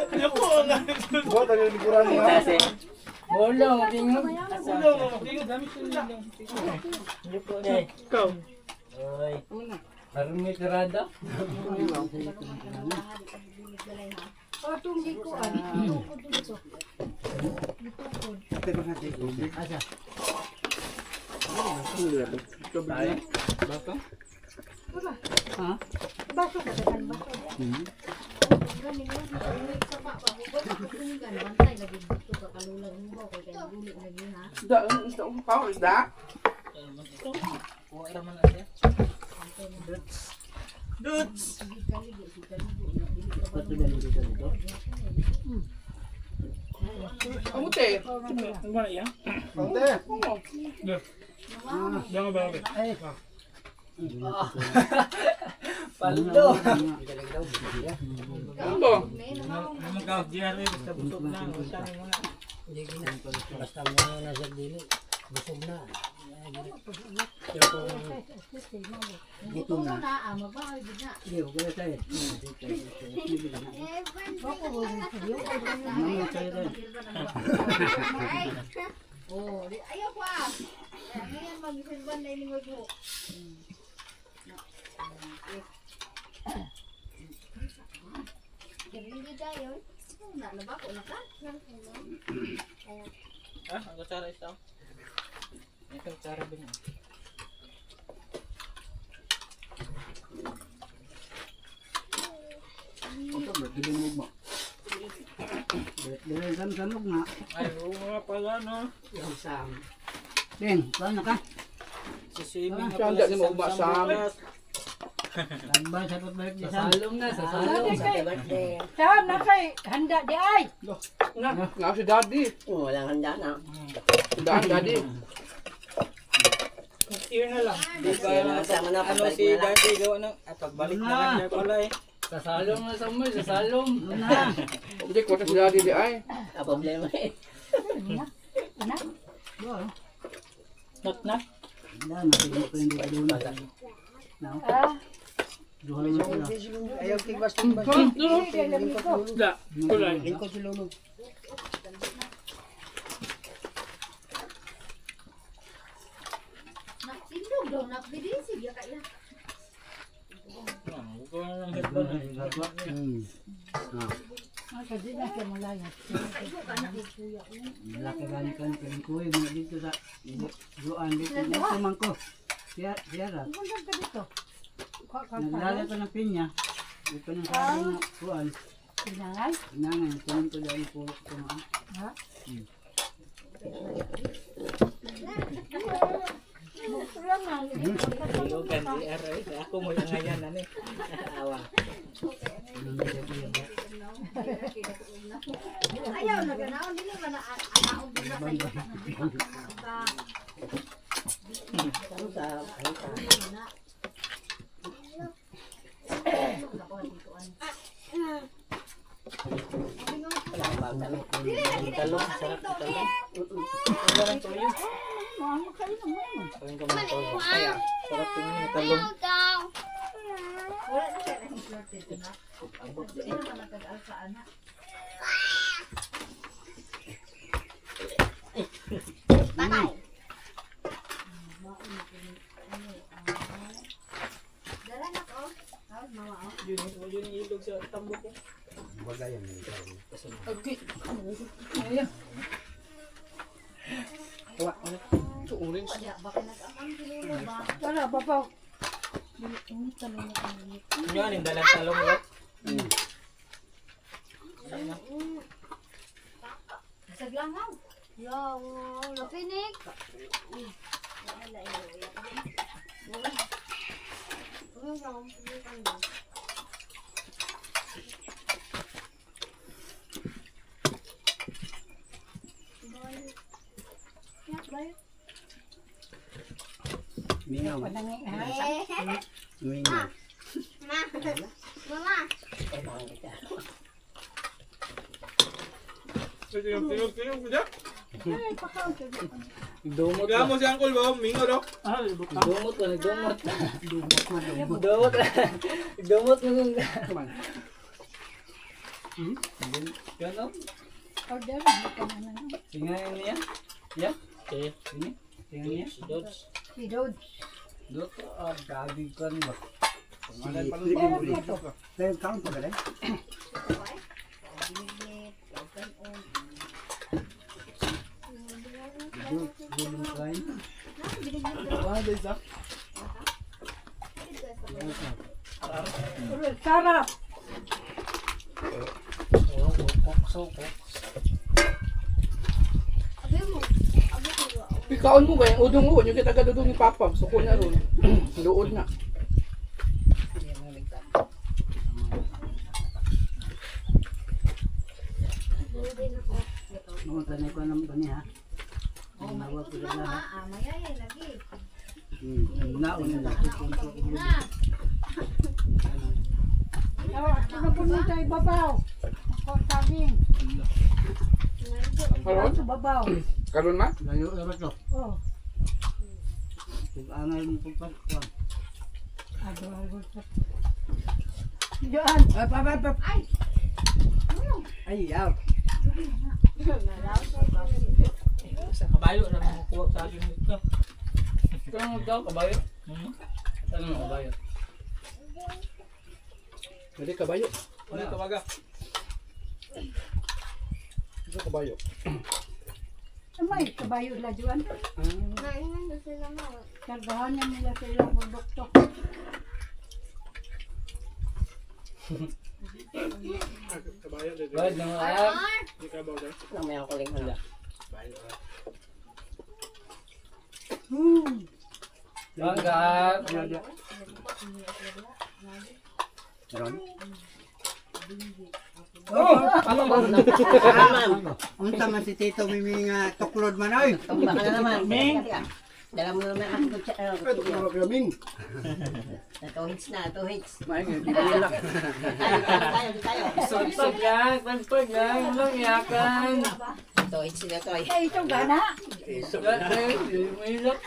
Ayoko nga. Buat tayo likuran mo ha. Bolong, tingog. Tingnan, dami sila. Ikaw. Oy. Parang may tirada. O, tunggi ko. Baso ka sa baso. Isda, pao, isda. Kuha naman na siya. Dudes. Kamuti. Ano ba na iya? Konti. Jangan ba? Paldo. Ano ba? Naman ka, GR, basta busog na. Basta mo na. Basta mo na sa dili. Busog na. Dito na. Hindi, huwag na tayo. Oh, ayaw ko ah. Ngayon mag-isilban na iningod mo. Hindi tayo. Nalaba ko na ka. Ah, ang kutsara isa. Ito kutsara din. Ito, dilimog mo. Dilimog sanog na. Ay, oo nga pala, no? Yung sam. Ding, paano ka? Sa swimming na Siya, pala hindi mo umasam. Tambay sa pagbalik di Sa sam. salong na, sa salong. Saan na kay handa di ay. Nga si daddy. Walang handa na. Tandaan daddy. Year na lang. Di ba, Sama na, ano pagbalik si na lang. Daddy gawa ng, pagbalik na lang niya pala eh. Sa salong na Samuel, sa salong. Hindi ko si daddy di ay. Ang problema eh. Na. Knock. Handa, natigil ko yung dito na. Ah, Duha naman sila. Ayaw kigbas ng bas. sige lami ko. Lingkod si Lolo. Nakindog daw, nakbidisi. Biya kaya. Huwag na lang headband. Ah, kasi na siya malaya. Malaki gani ka ng kuya mo dito sa Juan dito. Dito man ko. Siya ra. Kung ka dito. Naglala ko ng pinya. Ito ng sabi na Juan. Pinangay. Nangan, kunin ko dahil po ito na. Ha? Lang na. Iyo, ganti aray. Ako mo yung ngayon, ano eh. Awa. Ayaw na ganaon. Dili man na anaon din na sa'yo. Talong, sarap na talong. Wala lang toyo. Ano kayo naman? Kawin ka mga toyo. Kaya, sarap tingin yung talong. Wala na siya ng swerte ito na. Hindi naman nagkag-alsaan na. Patay. Dala na ko. Mama, oh. Yun yung ilog sa tambok ko. Bagayan mo. Okay. Baka nag-amang sinulo ba? Wala, babaw. Yun, yung dalang talong ko. Saglangaw. Yung napinig. Mingaw. Panangi, ha? Mingaw. Mama. Tingog ko dyan. Dumot Kaya ka. mo si Uncle ba? Mingo daw. Dumot ka, nagdumot. Dumot ka. Dumot ka kung... Yan o. Order, hindi ka na lang. Singayan niya. Yan. Okay. Sini. Singayan niya. Dodge. Si Dod. Dot. Ah, gagig ka ba? Meron ka to. Kaya count pa rin. Bulong kain. Sarap. Pikaon mo kaya udong mo yung kita gadudong ni Papa. Suko na ron. Luod na. Mga tanay ko naman ba niya? Nawag ko na lahat. Mayay lagi. Naon na. Ako na po nito ay babaw. Ako sabing. Karon? Sa babaw. Karon ma? Layo na ba ito? Oh. Pag-angay mo pagpaskuan. Ado. Diyan. Ay! Ay, yaw. Kabayo na makukuha sa akin ito. Kung daw kabayo. Ano mo kabayo? Pwede kabayo. Wala tawaga. Ito kabayo. May kabayo la juan. Naingan na sila mo. Kargahanan nila sa ilang produkto. Kabayo dito. Bayad ng ayam. Di ka ba guys? May ako lang hala. Bangga. Ron. Unta man si Tito Mimi nga tuklod man oy. Tumba ka na naman. Dala mo naman ako sa Ito ko kaming. Ito hits na, ito hits. May nga di ba lang. Tayo. Pagpag lang, pagpag lang. Walang iyakan. Ito hits na to. Eh, ito gana. Mahirap.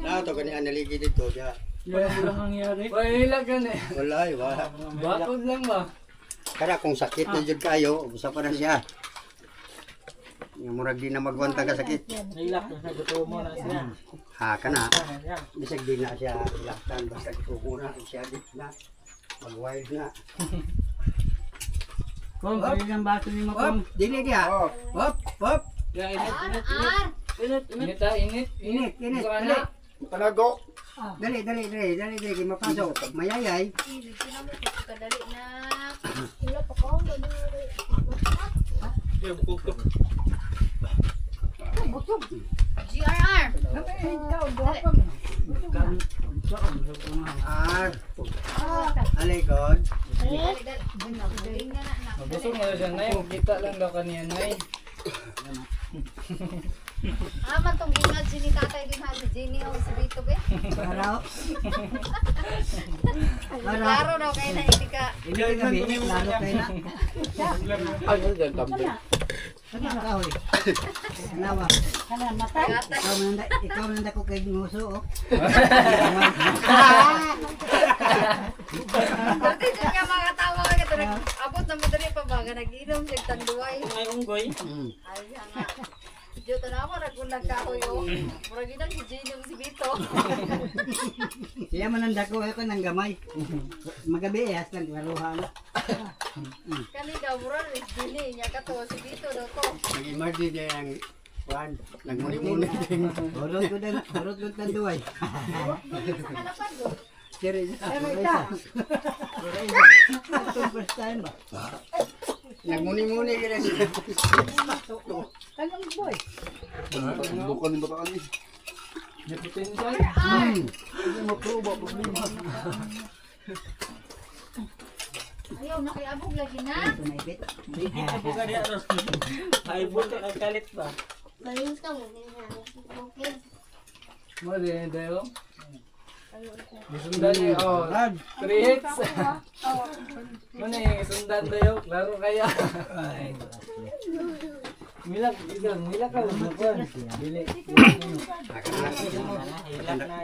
Na to kani analigi dito ya. Walang nangyari. Mahirap yan eh. Wala wala. Bakod lang ba? Kada kung sakit ni jud kayo, usa pa na siya. Yung murag di na magwanta ka sakit. Nilak na sa gusto mo na siya. Ha kana. Bisag di na siya laktan basta kukuna siya di na. Mag-wild na. Kung kaya ng baso ni Makong. Dili dia. Hop. Ya, init. Init. Init. Dali. Panago. Dali. Kay mapasok. Mayayay. Kadali na. GRR. Ikaw, duha pa mo. Alay god. Mabusog na siya, Nay. Kita lang daw kaniya, Nay. Man tong gingat sini tatay din ha si Jenny o si Vito be. Araw. Klaro daw kay na hindi ka. Hindi ka gabi, lalo kayo na. Ano ka hoy? Nawa. Kana matay. Ikaw nanda ko kay nguso oh. Dati dyan nga mga tawa ka ito abot na madali pa ba nag-inom nagtanduay. Ay unggoy. Ay nga. Diyo tanawa nagkundag kahoy o. Murag ina si Jenny o si Vito. Siya mananda ko ako nang gamay. Magabi hastan maruha na. Kani daw murag ni Jenny nya ka to si Vito daw to. Nag-emerge dia yang kuan. Nagmuni-muni din. Horot ko tanduay. Sa kalapad do. Siri. First time ba? Nagmuni-muni gina siya. Kanang boy. Bukan ni bataan ni. May potential. Ayaw na kay abog lagi na. Tumaipit. Hindi ka buka niya ron. Ay buka kay kalit ba? Bayos ka mo. Okay. Mo din dayo. Isundan niya. Oh, 3 hits. Ano yung isundan dayo? Klaro kaya. Milak ka. Dili. Hilak na.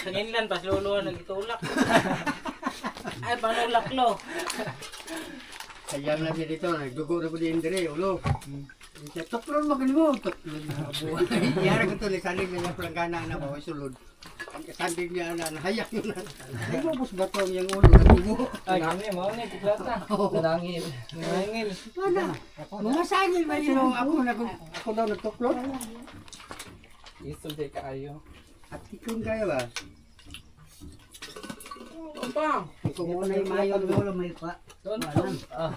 Sa inland pas luluan nagitulak. Ay panulak lo. Kaya na siya dito, nagdugo na ko din dire, ulo. Siya, tuklon magaling mo. Tuklon na abuan. Iyara ko ito, nasalig na niya planggana na bawa sulod. Ang kasandig niya na, nahayak yun na. Ay, mabos ba ito yung ulo, nagdugo. Ay, kami mo ni tiklata. Nanangil. Mga sangil ba yun? Ako daw nagtuklon. Isul day kaayo. At tikon kayo ba? Pang. Ikaw muna yung mayon mo. Ulo may pa. Don. Ah.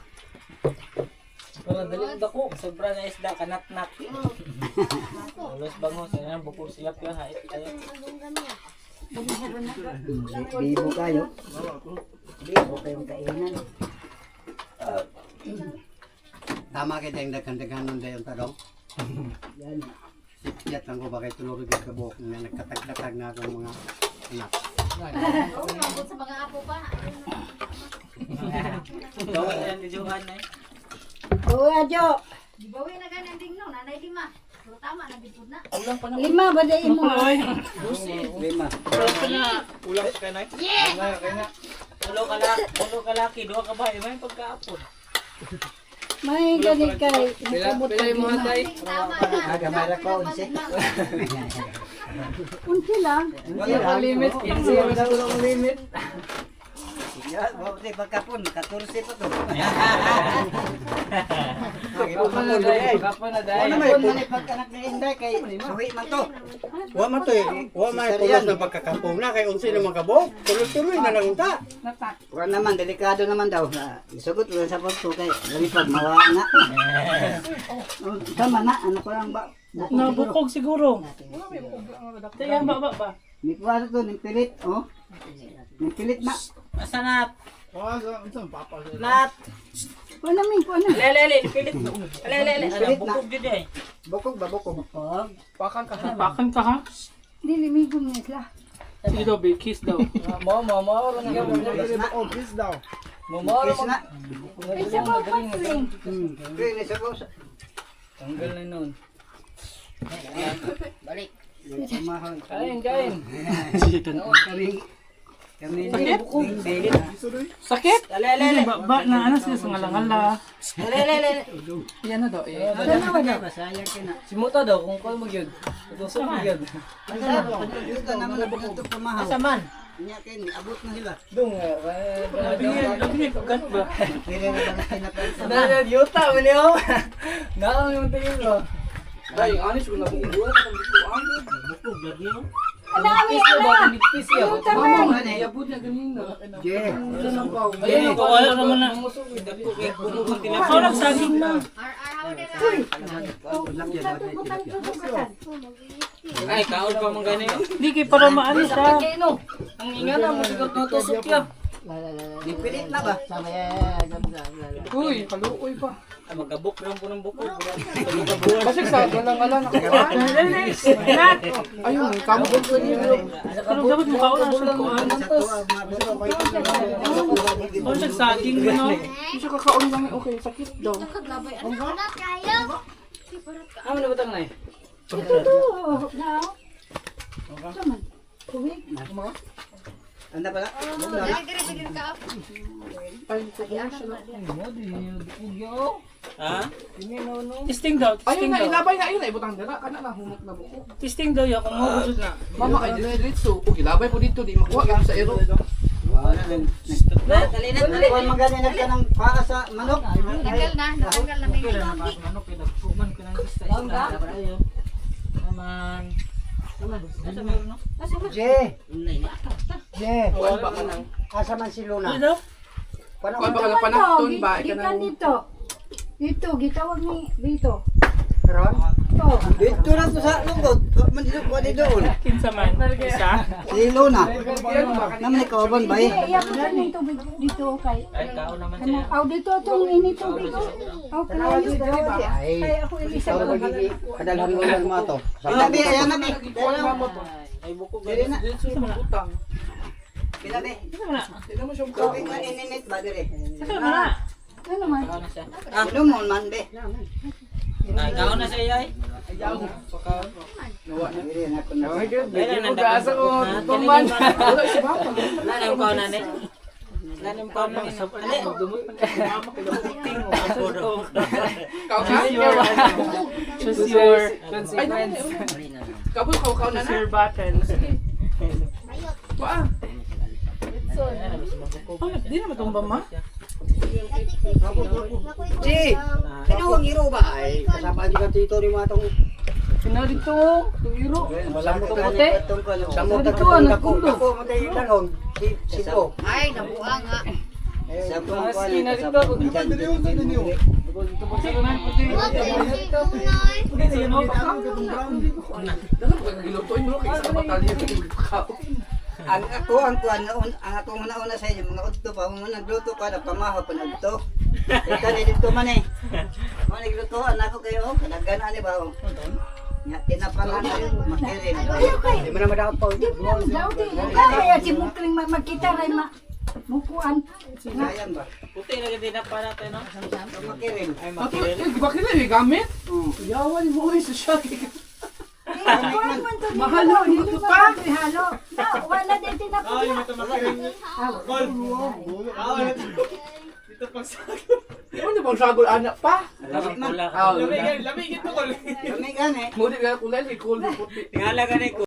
Wala dali ang dako. Sobra na isda kanat-nat. Ulos bangos ayan buko silap ya hait kayo. Bibo kayo. Bibo kayong kainan. Tama kayo tayong daghan-daghan nun dahil tarong. Yan. Sipyat lang ko ba kayo tulog yung kabok na nagkatag-katag na akong mga anak. Oo, abot sa mga apo pa. Dawat yan di Johan eh. Kuya Jo. Gibawi na ganang dingno, nanay lima. So tama na bipod na. 5 ba day mo? 5. Ulam ka na. Ulo ka laki, duha ka bahay may pagkaapon. May gani kay. Pila yung mga tay? Agamara ko, unsi. Unti lang. Wala limit. Zero daw ang limit. Ya, buti pagkapon, 14 pa to. Kapon na day. Kapon na day. Ano may punani pagkanak ni Inday kay suhi man to. Wa man to, wa man pulos ng pagkakapong na kay unsi naman kabog. Tuloy-tuloy na lang unta. Wa naman delikado naman daw. Isugot lang sa pagto kay dali pag mawa na. Oh, tama na, ano ko lang ba? Nabukog siguro. Tingnan ba. May kwaro to, ng pilit, oh. Ng pilit na. Asa nat? Nat. Wala min ko na. Lele, pilit mo. Lele. Bukog gid ay. Bukog ba, bukog? Pakan ka ha? Dili mi ko niya sila. Sige daw, be kiss daw. Mama, lang yung Kiss na. Please daw. Kiss na. Ay sa ko patring. Kaya nisa ko sa... Tanggal na nun. Mahal. Kain. Kami Sakit? ni Sakit? Lele. Ba na ano sila sa ngalangala. Lele. Yan na daw eh. Masaya ka na. Si Muta daw, kung kaya magyod. Tutusok magyod. Ito naman na ito pamahaw. Asa man? Nya kin abot na sila. Dung. Labi kan ba? Kaya na ba kinapansa. Dahil yuta, maniyo. Nakang yung tingin ko. Dahil, honest ko na kung buwan na kung dito ang bukog lagi yun. Ano kami Pis ana? ba? Pis yan. Yung taman. Yabot na ganina. Je. Ayun, wala naman na. Ako nagsaging na. Ay, kaon pa mong gani. Hindi kay para maalis ha. Ang inga na, masigot na tusok yan. Di pilit na ba? Uy, kaluoy pa. Ay, magkabuk lang po ng bukog. Kasi sa galang-galang ako. Nat! Ayun, kamo ko niyo. Pero dapat mo kaon ang sulod ko ano. Oh, nagsaging mo no. Hindi siya kakaon lang okay, sakit daw. Ano na batang na eh? Ito to. Now. Taman. Kuwi. Anda pala. Ha? Testing daw, testing daw. Ayun na, ilabay na ayun na, ibutang dira, kana na, humok na buko. Testing daw, kung mo gusod na. Mama, ay diretso. Kung ilabay po dito, di makuha ka sa ero. Kung magani na ka ng para sa manok. Manok, pinagpuman ko ng gusto. Naman. Asa meron no? Je. Je. Asa man si Luna? Ano? Paano Kuan ka baka panakton ba? Gikan dito. Dito, gitawag ni dito. ron? To. Dito na to sa lungkot. Mandito ko dito. Kinsa man? Isa? Si Luna. Naman ikaw ba? Hindi, iya po ng tubig dito kay. Ay, kaon naman siya. Kanang aw dito tong ini tubig. Aw kalayo. Kay ako ilisa Ikaw ko. ba gigi? Kadalhan mo lang mo to. Pinabi, ayan na bi. Ay, bukog. Dili na. Sa mga utang. Pinabi. Tignan mo siya mo. Tubig na ininit ba dire? Saka na. Ano man? Kaon na siya. Inom mo man be. Ay, kaon na siya, yay. Dire na ko na. Ay, Asa ko, kuman. Nanam kaon na ni. Nanam kaon na ni. Choose your consequence. Kabul ka na na. Your battles. Wa. Di na matumba ma. Si. Kinuwang iro ba? Ay, kasama di ka tito ni mga tong Sino dito? Tuiro. Samot Ito ka puti. Samot Dito, ka nagkundo. Ako matay danon. Si Bo. Ay, nabuang nga. Sa Mga pang sina dito. ang ako ang akong una sa inyo mga udto pa mo nagluto ka na pamahaw pa nagto. Ika ni dito man eh. Mo nagluto ako kayo kanagan ani ba? Nya tinapalan makirin. Di man madaot pa. Di mo daw di. Kaya si Mukling makita ray ma. Mukuan. Sayang ba? Puti na gid na para tayo no. Makirin. Ay, Ato, makilala. bakit na gamit? Yawan mo ay sa shot. Mahalo dito pa. Halo. Na wala din tinapos. Ano pang sagol anak pa. Lami pula. Ah, Lamig ito ko. Kami gani. Mudi kaya kulay, cool puti. Tingala ka ni